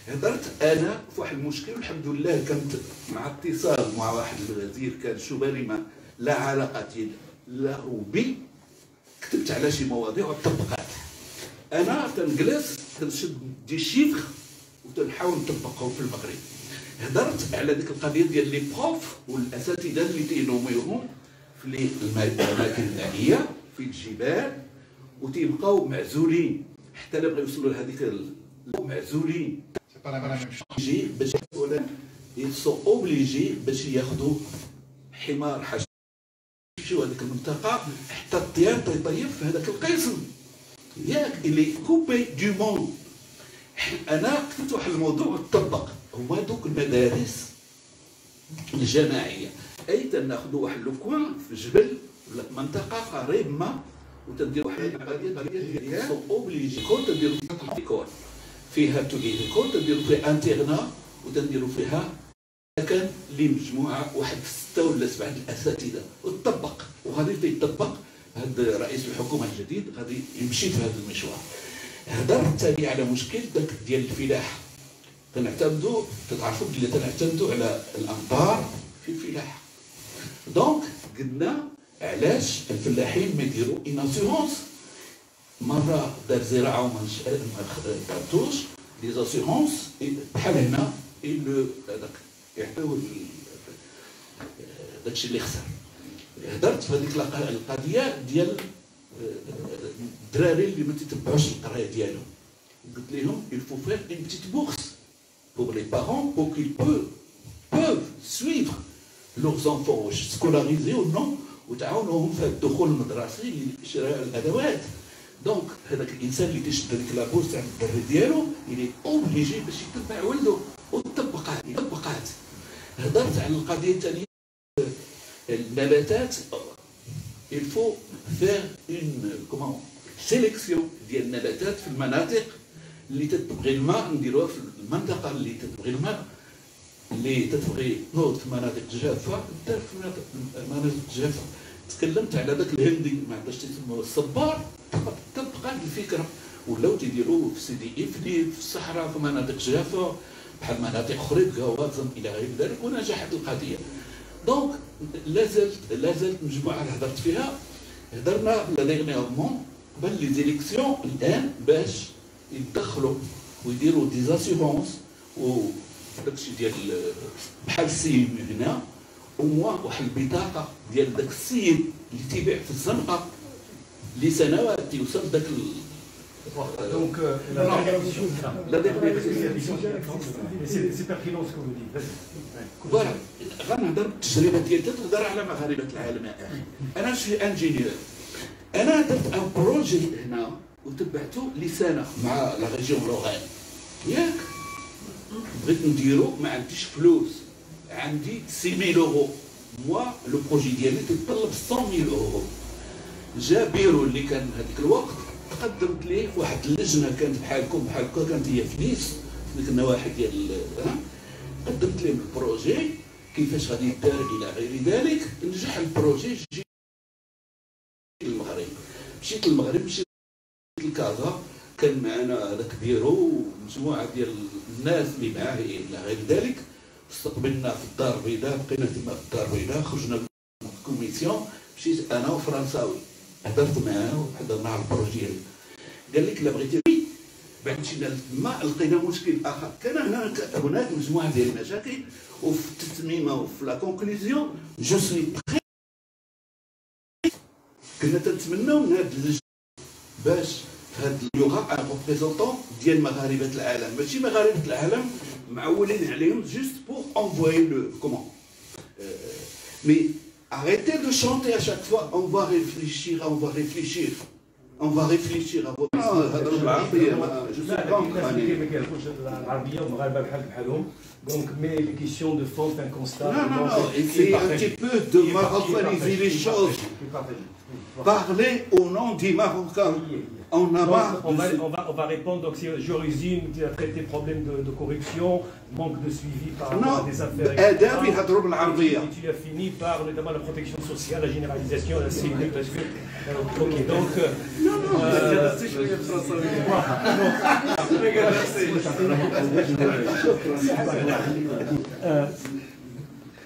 هضرت انا في واحد المشكل والحمد لله كنت مع اتصال مع واحد الوزير كان شبالي ما لا علاقه له بي. كتبت على شي مواضيع وطبقات. انا تنجلس تنشد دي شيفر وتنحاول نطبقهم في المغرب. هضرت على ديك القضيه ديال لي بروف والاساتذه اللي تينوميوهم في الاماكن النائيه في الجبال وتيبقاو معزولين حتى لا بغاو يوصلوا لهذيك معزولين. يجي باش يسو اوبليجي باش ياخذوا حمار حشد يمشيو هذيك المنطقه حتى الطيار تيطيب في هذاك القسم ياك اللي كوبي دو موند. انا كتبت واحد الموضوع وتطبق هما دوك المدارس الجماعيه اي تناخذوا واحد لو كوان في جبل ولا منطقه قريب ما وتديروا واحد العمليه ديال سو اوبليجي كون تديروا فيها فيها توليكول تديروا فيها انترنا وتديروا فيها كان لي مجموعه واحد 6 ولا 7 الاساتذه وتطبق وغادي يطبق. هذا رئيس الحكومه الجديد غادي يمشي في هذا المشوار. هضرت ثاني على مشكل داك ديال الفلاحه. تنعتمدوا تعرفوا بلي تنعتمدوا على الامطار في الفلاحه. دونك قلنا علاش الفلاحين ما يديروا اون اسيغونس مرة دار زراعة وما دارتوش لي زاسيغونس بحال هنا يعطيوه داكشي اللي خسر. هدرت في هذيك القضية ديال الدراري اللي ما تتبعوش القراية ديالهم. قلت لهم il faut faire une petite bourse pour les parents pour qu'ils peuvent suivre leurs enfants scolariser ou non وتعاونوهم في الدخول المدرسي لشراء الادوات. دونك هذاك الانسان اللي تيشد هذيك لابورس تاع الدري ديالو يلي اوبليجي باش يتبع ولده وطبقات. هضرت على القضيه الثانيه النباتات. il faut faire une sélection ديال النباتات في المناطق اللي تتبغي الماء. نديروها في المنطقه اللي تتبغي الماء اللي تتبغي تنوض في مناطق جافه دار في مناطق جافه. تكلمت على ذاك الهندي ما عندهاش تسموه الصبار طبقات الفكره ولاو تيديروه في سيدي افني في الصحراء في مناطق جافه بحال مناطق اخرى كوازم الى غير ذلك ونجحت القضيه. دونك لازالت مجموعه اللي هضرت فيها. هضرنا لا ديغنيغمون قبل لي زيليكسيون الان باش يدخلوا ويديروا دي زاسيغونس وداكشي ديال بحال السيم هنا وموا واحد البطاقه ديال داك السيد اللي تيبيع في الزنقه لسنوات تيوصل داك Donc, la dernière c'est pertinent ce que vous dites. فوالا غنهضر التجربه ديالي تهضر على مغاربه العالم. انا شي انجينيور. انا درت ان بروجي هنا وتبعته لسنه مع لا ريجيون لوغان ياك. بغيت نديرو ما عنديش فلوس عندي 6000 اورو. موا لو بروجي ديالي تتطلب 100000 اورو. جا بيرو اللي كان هذيك الوقت قدمت ليه واحد اللجنه كانت بحالكم كانت هي في نيس في ديك النواحي ديال قدمت لهم البروجي كيفاش غادي يدار الى غير ذلك. نجح البروجي. جيت للمغرب مشيت لكازا كان معنا هذاك بيرو ومجموعه ديال الناس اللي معاه الى غير ذلك. استقبلنا في الدار البيضاء بقينا تما في الدار البيضاء. خرجنا الكوميسيون مشيت انا وفرنساوي هضرت معاه وحضرنا على البروجي ديالي. قال لك لا بغيتي بعد مشينا لتما لقينا مشكل اخر. كان هناك مجموعه ديال المشاكل وفي التتميمه وفي لا كونكلوزيون جو سوي تري كنا تنتمناو من هاد اللجنه باش في هاد اللغه ان ريبريزونطون ديال مغاربه العالم ماشي مغاربه العالم معولين عليهم جوست بور انفوي لو كومون مي arrêtez de chanter à chaque fois on va réfléchir on va réfléchir à votre هضروا بالعربيه جو سو ما كيعرفوش العربيه ومغاربه بحالهم. Donc, mais les questions de fond, un constat. Non, essayez un petit peu de marocainiser les choses. Parlez au nom des Marocains. On a marre. On va répondre. Donc, si je résume, tu as traité problème de corruption, manque de suivi par rapport à des affaires. Et tu as fini par notamment la protection sociale, la généralisation, la sécurité. Parce que, ok, donc.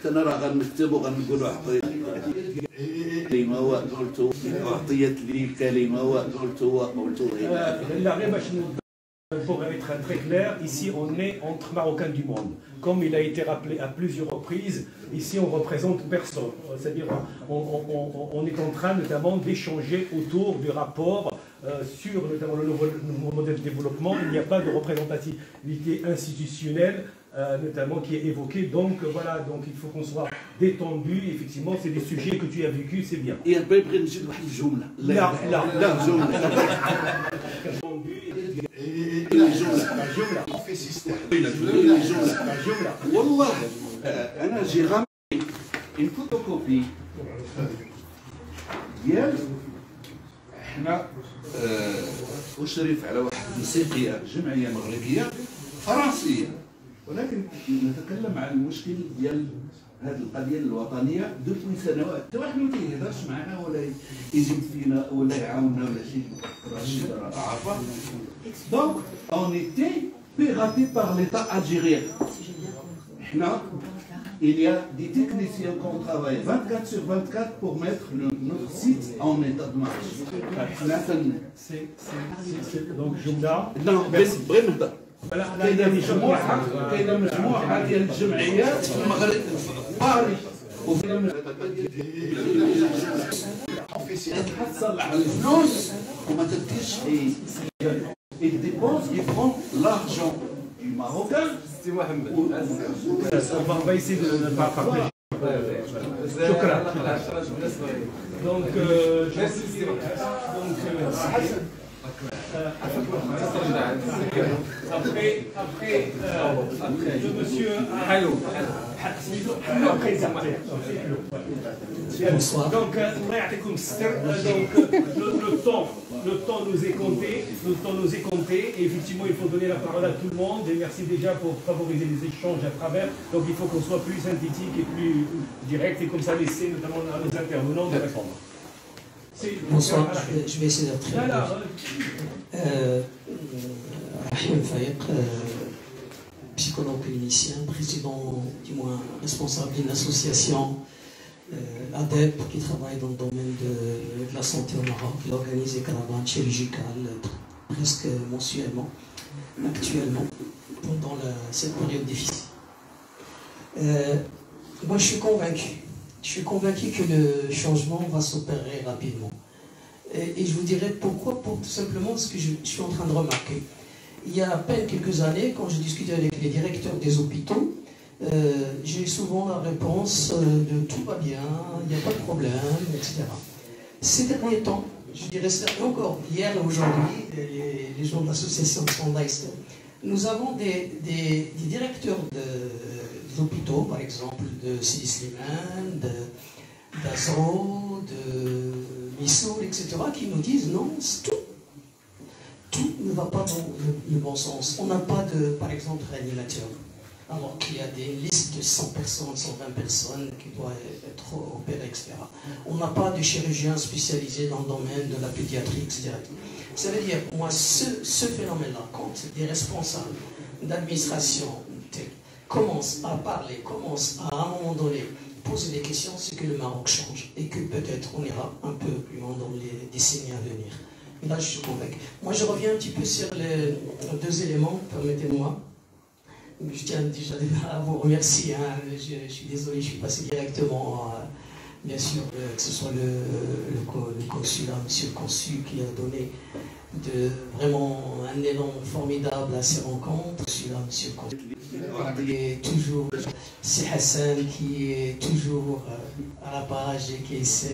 أنا راه غنكتب وغنقول واحد كلمة وقلت أعطيت لي الكلمة وقلت لا غير باش pour être très clair, ici on est entre Marocains du monde. Comme il a été rappelé à plusieurs reprises, ici on représente personne. C'est-à-dire on est en train notamment d'échanger autour du rapport sur notamment le nouveau modèle de développement. Il n'y a pas de représentativité institutionnelle notamment qui est évoqué. Donc voilà, donc il faut qu'on soit détendu. Effectivement, c'est des sujets que tu as vécu, c'est bien. Et après, نزيد واحد الجملة. لا جملة. والله أنا جي غامي une photocopie ديال احنا أشرف على واحد الموسيقية جمعية مغربية فرنسية ولكن نتكلم عن المشكل ديال هذه القضيه الوطنيه دوفني سنوات حتى واحد ما كيهضرش معنا ولا يجيب فينا ولا يعاوننا ولا شي عارفه. دونك اون ايتي بيغاتي بار ليتا الجيريان. حنا il y a des techniciens qui ont travaillé 24 sur 24 pour mettre notre site en état de marche. Donc, Jumla. Non, بغير نهضر. كاينه مجموعه ديال الجمعيات في المغرب تحصل على الفلوس وما تديرش il dépense, il prend l'argent du Marocain. C'est Mohamed. On va essayer de ne pas partager. Donc, après, le monsieur. Bonsoir. Donc, le temps nous est compté. Et effectivement, il faut donner la parole à tout le monde. Et merci déjà pour favoriser les échanges à travers. Donc, il faut qu'on soit plus synthétique et plus direct et comme ça laisser notamment à nos intervenants de répondre. Bonsoir, je vais essayer d'être très bref. Rahim Fayek, psychologue clinicien, président, du moins responsable d'une association ADEP qui travaille dans le domaine de la santé au Maroc. Il organise des caravanes chirurgicales presque mensuellement, actuellement, pendant cette période difficile. Moi, je suis convaincu. Je suis convaincu que le changement va s'opérer rapidement. Et je vous dirai pourquoi, tout simplement ce que je suis en train de remarquer. Il y a à peine quelques années, quand je discutais avec les directeurs des hôpitaux, j'ai eu souvent la réponse de tout va bien, il n'y a pas de problème, etc. Ces derniers temps, je dirais encore hier et aujourd'hui, les gens de l'association de Sondaïs, nous avons des directeurs d'hôpitaux, par exemple de Sidi Slimane, d'Azro, de Missoul, etc., qui nous disent non, tout ne va pas dans le bon sens. On n'a pas de, par exemple, réanimateur, alors qu'il y a des listes de 100 personnes, 120 personnes qui doivent être opérées, etc. On n'a pas de chirurgiens spécialisés dans le domaine de la pédiatrie, etc. Ça veut dire, moi, ce phénomène-là, quand des responsables d'administration commencent à parler, commencent à un moment donné poser des questions, c'est que le Maroc change et que peut-être on ira un peu plus loin dans les décennies à venir. Et là, je suis convaincu. Moi, je reviens un petit peu sur les deux éléments, permettez-moi. Je tiens déjà à vous remercier. Hein. Je suis désolé, je suis passé directement, bien sûr, que ce soit le consulat, monsieur le consul, qui a donné vraiment un élan formidable à ces rencontres. Celui-là, monsieur le consul. Et toujours, c'est Hassan qui est toujours à la page et qui essaie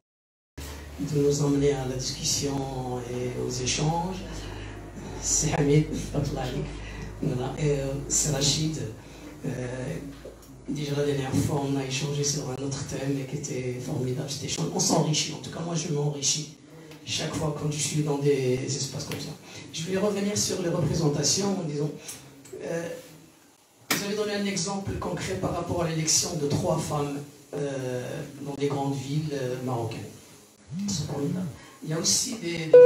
de nous emmener à la discussion et aux échanges. C'est Hamid, voilà. Et c'est Rachid. Déjà la dernière fois, on a échangé sur un autre thème qui était formidable. On s'enrichit, en tout cas moi je m'enrichis chaque fois quand je suis dans des espaces comme ça. Je vais revenir sur les représentations, disons. Vous avez donné un exemple concret par rapport à l'élection de 3 femmes dans des grandes villes marocaines. C'est formidable. Il y a aussi des femmes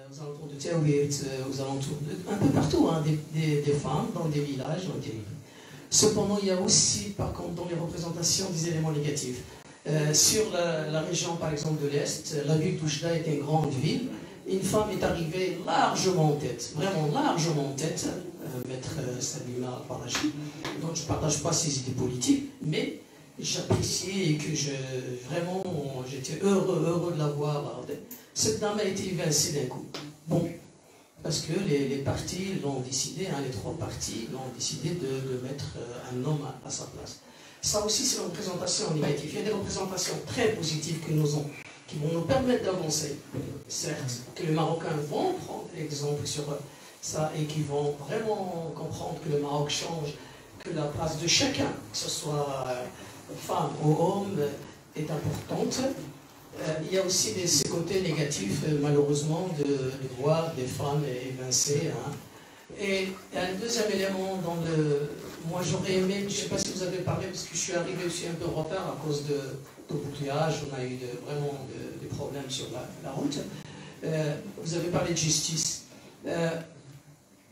aux alentours de Taouit, aux alentours un peu partout, hein, des femmes dans des villages, dans des villes. Cependant, il y a aussi, par contre, dans les représentations, des éléments négatifs. Sur la région, par exemple, de l'Est, la ville d'Oujda est une grande ville. Une femme est arrivée largement en tête, vraiment largement en tête, maître Salima Parachi. Donc je ne partage pas ses idées politiques, mais j'appréciais et que vraiment, j'étais heureux de la voir. Cette dame a été évincée d'un coup. Bon, parce que les partis l'ont décidé, hein, les 3 partis l'ont décidé de mettre un homme à sa place. Ça aussi, c'est une représentation négative. Il y a des représentations très positives que nous avons, qui vont nous permettre d'avancer. Certes, que les Marocains vont prendre l'exemple sur ça et qui vont vraiment comprendre que le Maroc change, que la place de chacun, que ce soit femme ou homme, est importante. Il y a aussi ces côtés négatifs, malheureusement, de voir des femmes évincées. Hein. Et un deuxième élément dans moi j'aurais aimé, je ne sais pas si vous avez parlé, parce que je suis arrivé aussi un peu en retard à cause d'embouteillage, on a eu vraiment des problèmes sur la route. Vous avez parlé de justice.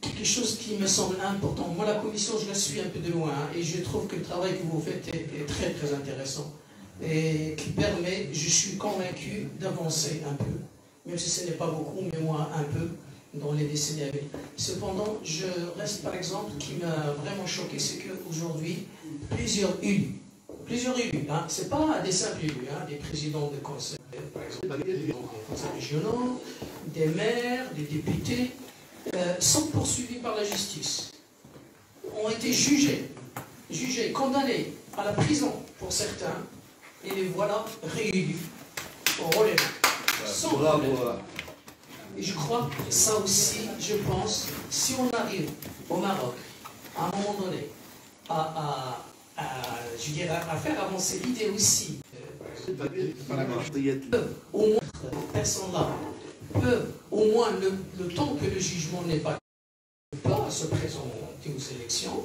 quelque chose qui me semble important. Moi, la commission, je la suis un peu de loin, et je trouve que le travail que vous faites est très, très intéressant, et qui permet, je suis convaincu, d'avancer un peu, même si ce n'est pas beaucoup, mais moi, un peu, dans les décennies à venir. Cependant, je reste, par exemple, qui m'a vraiment choqué, c'est qu'aujourd'hui, plusieurs élus, hein, ce n'est pas des simples élus, hein, des présidents de conseils, par exemple, des conseils régionaux, des maires, des députés, sont poursuivis par la justice, ont été jugés, condamnés à la prison pour certains, et les voilà réélus au relais. Et je crois que ça aussi, je pense, si on arrive au Maroc, à un moment donné, je dirais, à faire avancer l'idée aussi, au moins, cette personne-là peut, au moins, le temps que le jugement n'est pas se présenter aux élections,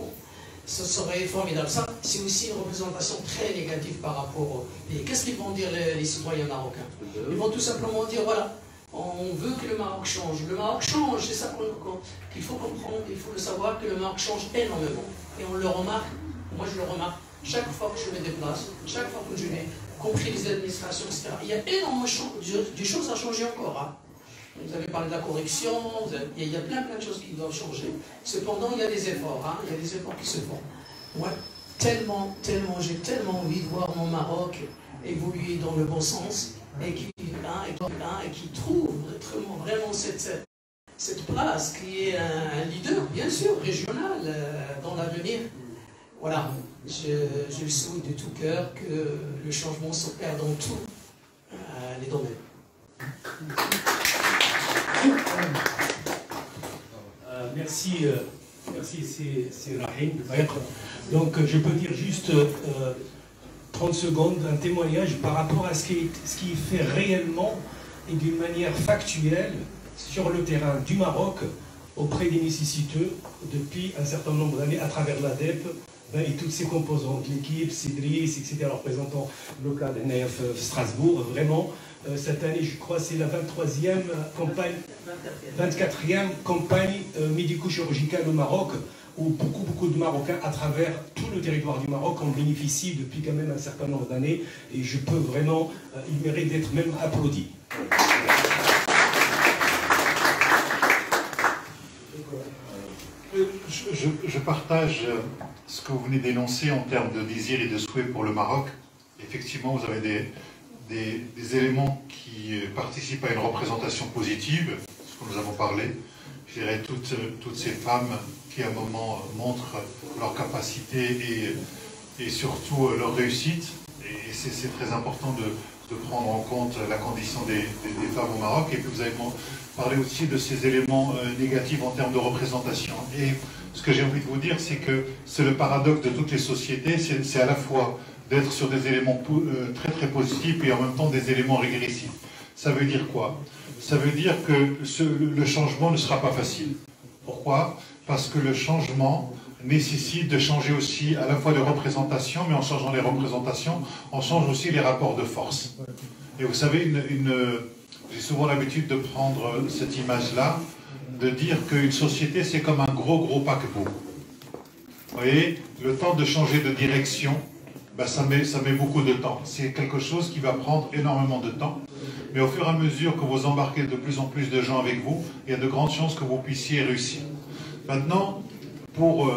ce serait formidable. Ça, c'est aussi une représentation très négative par rapport au pays. Qu'est-ce qu'ils vont dire les citoyens marocains? Ils vont tout simplement dire, voilà, on veut que le Maroc change. Le Maroc change, c'est ça qu'il faut comprendre, il faut le savoir que le Maroc change énormément. Et on le remarque, moi je le remarque, chaque fois que je me déplace, chaque fois que je vais, compris les administrations, etc. Il y a énormément de choses à changer encore. Hein. Vous avez parlé de la correction, il y a plein de choses qui doivent changer. Cependant, il y a des efforts, hein, il y a des efforts qui se font. Moi, j'ai tellement envie de voir mon Maroc évoluer dans le bon sens et qui trouve vraiment cette place qui est un leader, bien sûr, régional dans l'avenir. Voilà, je souhaite de tout cœur que le changement s'opère dans tous les domaines. Merci, c'est Rahim. Donc je peux dire juste 30 secondes, un témoignage par rapport à ce qui est fait réellement et d'une manière factuelle sur le terrain du Maroc auprès des nécessiteux depuis un certain nombre d'années à travers l'ADEP et toutes ses composantes, l'équipe, Cédric, etc., le représentant local de NEF Strasbourg. Vraiment, cette année, je crois, c'est la 24e campagne médico-chirurgicale au Maroc, où beaucoup de Marocains, à travers tout le territoire du Maroc, en bénéficient depuis quand même un certain nombre d'années. Et je peux vraiment, il mérite d'être même applaudi. Je partage ce que vous venez d'énoncer en termes de désir et de souhait pour le Maroc. Effectivement, vous avez des éléments qui participent à une représentation positive, ce que nous avons parlé. Je dirais toutes ces femmes qui à un moment montrent leur capacité et surtout leur réussite. Et c'est très important de prendre en compte la condition des femmes au Maroc. Et puis vous avez parlé aussi de ces éléments négatifs en termes de représentation. Et ce que j'ai envie de vous dire, c'est que c'est le paradoxe de toutes les sociétés, c'est à la fois d'être sur des éléments très très positifs et en même temps des éléments régressifs. Ça veut dire quoi? Ça veut dire que le changement ne sera pas facile. Pourquoi? Parce que le changement nécessite de changer aussi à la fois les représentations, mais en changeant les représentations, on change aussi les rapports de force. Et vous savez, j'ai souvent l'habitude de prendre cette image-là, de dire qu'une société, c'est comme un gros paquebot. Vous voyez, le temps de changer de direction, ben ça met beaucoup de temps. C'est quelque chose qui va prendre énormément de temps. Mais au fur et à mesure que vous embarquez de plus en plus de gens avec vous, il y a de grandes chances que vous puissiez réussir. Maintenant, pour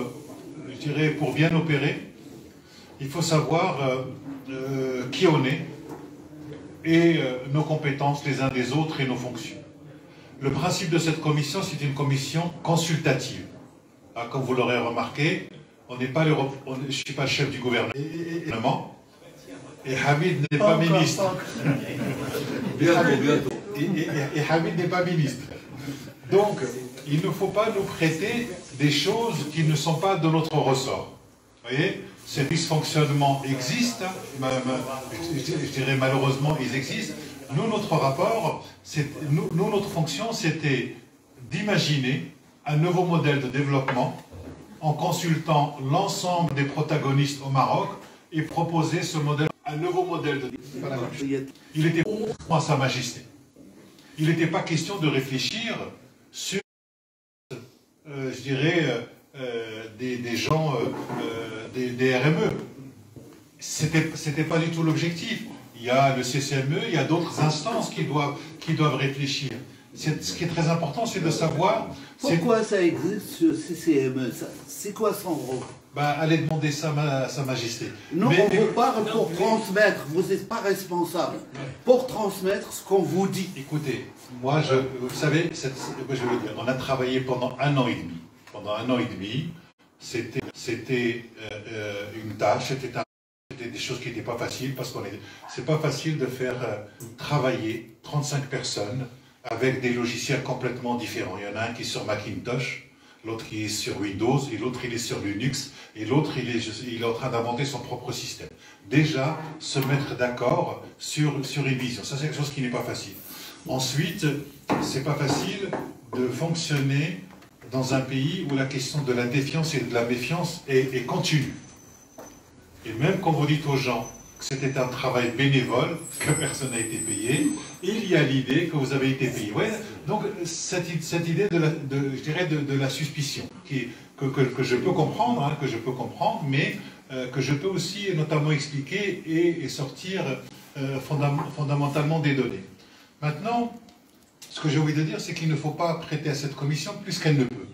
bien opérer, il faut savoir qui on est et nos compétences les uns des autres et nos fonctions. Le principe de cette commission, c'est une commission consultative. Alors, comme vous l'aurez remarqué, je ne suis pas le chef du gouvernement et Hamid n'est pas ministre. Et Hamid n'est pas ministre. Donc, il ne faut pas nous prêter des choses qui ne sont pas de notre ressort. Vous voyez, ces dysfonctionnements existent, je dirais malheureusement ils existent. Nous, notre rapport, notre fonction, c'était d'imaginer un nouveau modèle de développement en consultant l'ensemble des protagonistes au Maroc et proposer ce modèle, un nouveau modèle de développement. Il était pour Sa Majesté. Il n'était pas question de réfléchir sur je dirais, des gens, des RME. C'était pas du tout l'objectif. Il y a le CCME, il y a d'autres instances qui doivent réfléchir. Ce qui est très important, c'est de savoir... Pourquoi ça existe, ce CCME? C'est quoi son rôle? Allez demander ça à Sa Majesté. Non, on vous parle pour transmettre, vous n'êtes pas responsable. Pour transmettre ce qu'on vous dit. Écoutez, moi, vous savez, je vais vous dire, on a travaillé pendant 1 an et demi. Pendant 1 an et demi, c'était une tâche, c'était des choses qui n'étaient pas faciles, parce que c'est pas facile de faire travailler 35 personnes avec des logiciels complètement différents. Il y en a un qui est sur Macintosh, l'autre qui est sur Windows, et l'autre il est sur Linux, et l'autre il est en train d'inventer son propre système. Déjà, se mettre d'accord sur une vision, ça c'est quelque chose qui n'est pas facile. Ensuite, c'est pas facile de fonctionner dans un pays où la question de la défiance et de la méfiance est continue. Et même quand vous dites aux gens que c'était un travail bénévole, que personne n'a été payé, il y a l'idée que vous avez été payé. Ouais, donc cette idée de la suspicion, que je peux comprendre, hein, mais que je peux aussi notamment expliquer et sortir fondamentalement des données. Maintenant, ce que j'ai envie de dire, c'est qu'il ne faut pas prêter à cette commission plus qu'elle ne peut.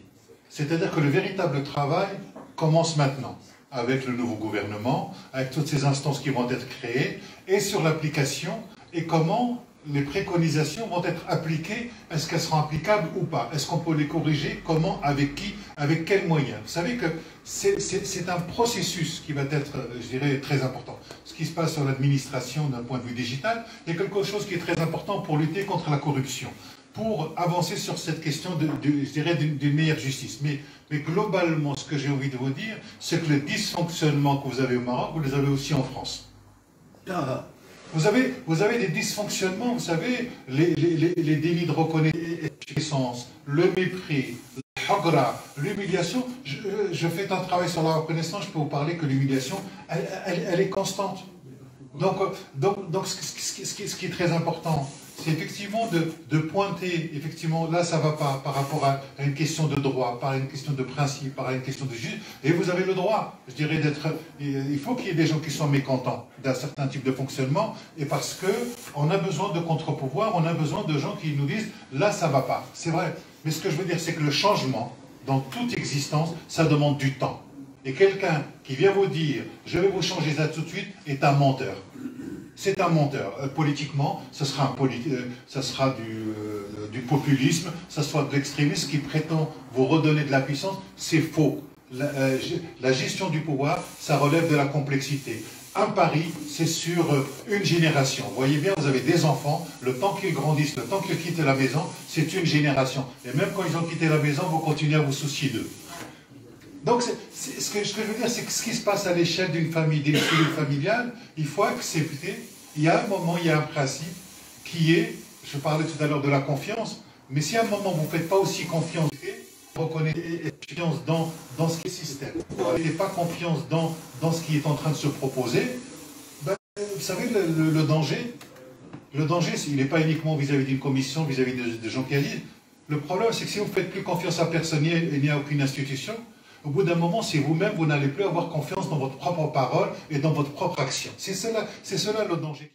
C'est-à-dire que le véritable travail commence maintenant, avec le nouveau gouvernement, avec toutes ces instances qui vont être créées, et sur l'application, et comment les préconisations vont être appliquées, est-ce qu'elles seront applicables ou pas? Est-ce qu'on peut les corriger? Comment? Avec qui? Avec quels moyens? Vous savez que c'est un processus qui va être, je dirais, très important. Ce qui se passe sur l'administration d'un point de vue digital, il y a quelque chose qui est très important pour lutter contre la corruption, pour avancer sur cette question, je dirais, d'une meilleure justice. Mais globalement, ce que j'ai envie de vous dire, c'est que les dysfonctionnements que vous avez au Maroc, vous les avez aussi en France. Vous avez des dysfonctionnements, vous savez, les délits de reconnaissance, le mépris, l'humiliation. Je fais un travail sur la reconnaissance, je peux vous parler que l'humiliation, elle est constante. Donc ce qui est très important, c'est effectivement de pointer, effectivement, là ça ne va pas par rapport à une question de droit, par une question de principe, par une question de justice, et vous avez le droit, je dirais, il faut qu'il y ait des gens qui soient mécontents d'un certain type de fonctionnement, et parce qu'on a besoin de contre-pouvoirs, on a besoin de gens qui nous disent, là ça ne va pas, c'est vrai, mais ce que je veux dire, c'est que le changement, dans toute existence, ça demande du temps. Et quelqu'un qui vient vous dire « je vais vous changer ça tout de suite » est un menteur. C'est un menteur. Politiquement, ce sera, du populisme, ce sera de l'extrémisme qui prétend vous redonner de la puissance. C'est faux. La gestion du pouvoir, ça relève de la complexité. Un pari, c'est sur une génération. Vous voyez bien, vous avez des enfants, le temps qu'ils grandissent, le temps qu'ils quittent la maison, c'est une génération. Et même quand ils ont quitté la maison, vous continuez à vous soucier d'eux. Donc, ce que je veux dire, c'est que ce qui se passe à l'échelle d'une famille, d'une cellule familiale, il faut accepter, il y a un moment, il y a un principe qui est, je parlais tout à l'heure de la confiance, mais si à un moment vous ne faites pas aussi confiance, reconnaissez confiance dans ce qui est système, vous n'avez pas confiance dans ce qui est en train de se proposer, ben, vous savez, le danger, il n'est pas uniquement vis-à-vis d'une commission, vis-à-vis de gens qui agissent. Le problème, c'est que si vous ne faites plus confiance à personne et ni à aucune institution, au bout d'un moment, c'est vous-même, vous n'allez plus avoir confiance dans votre propre parole et dans votre propre action. C'est cela le danger.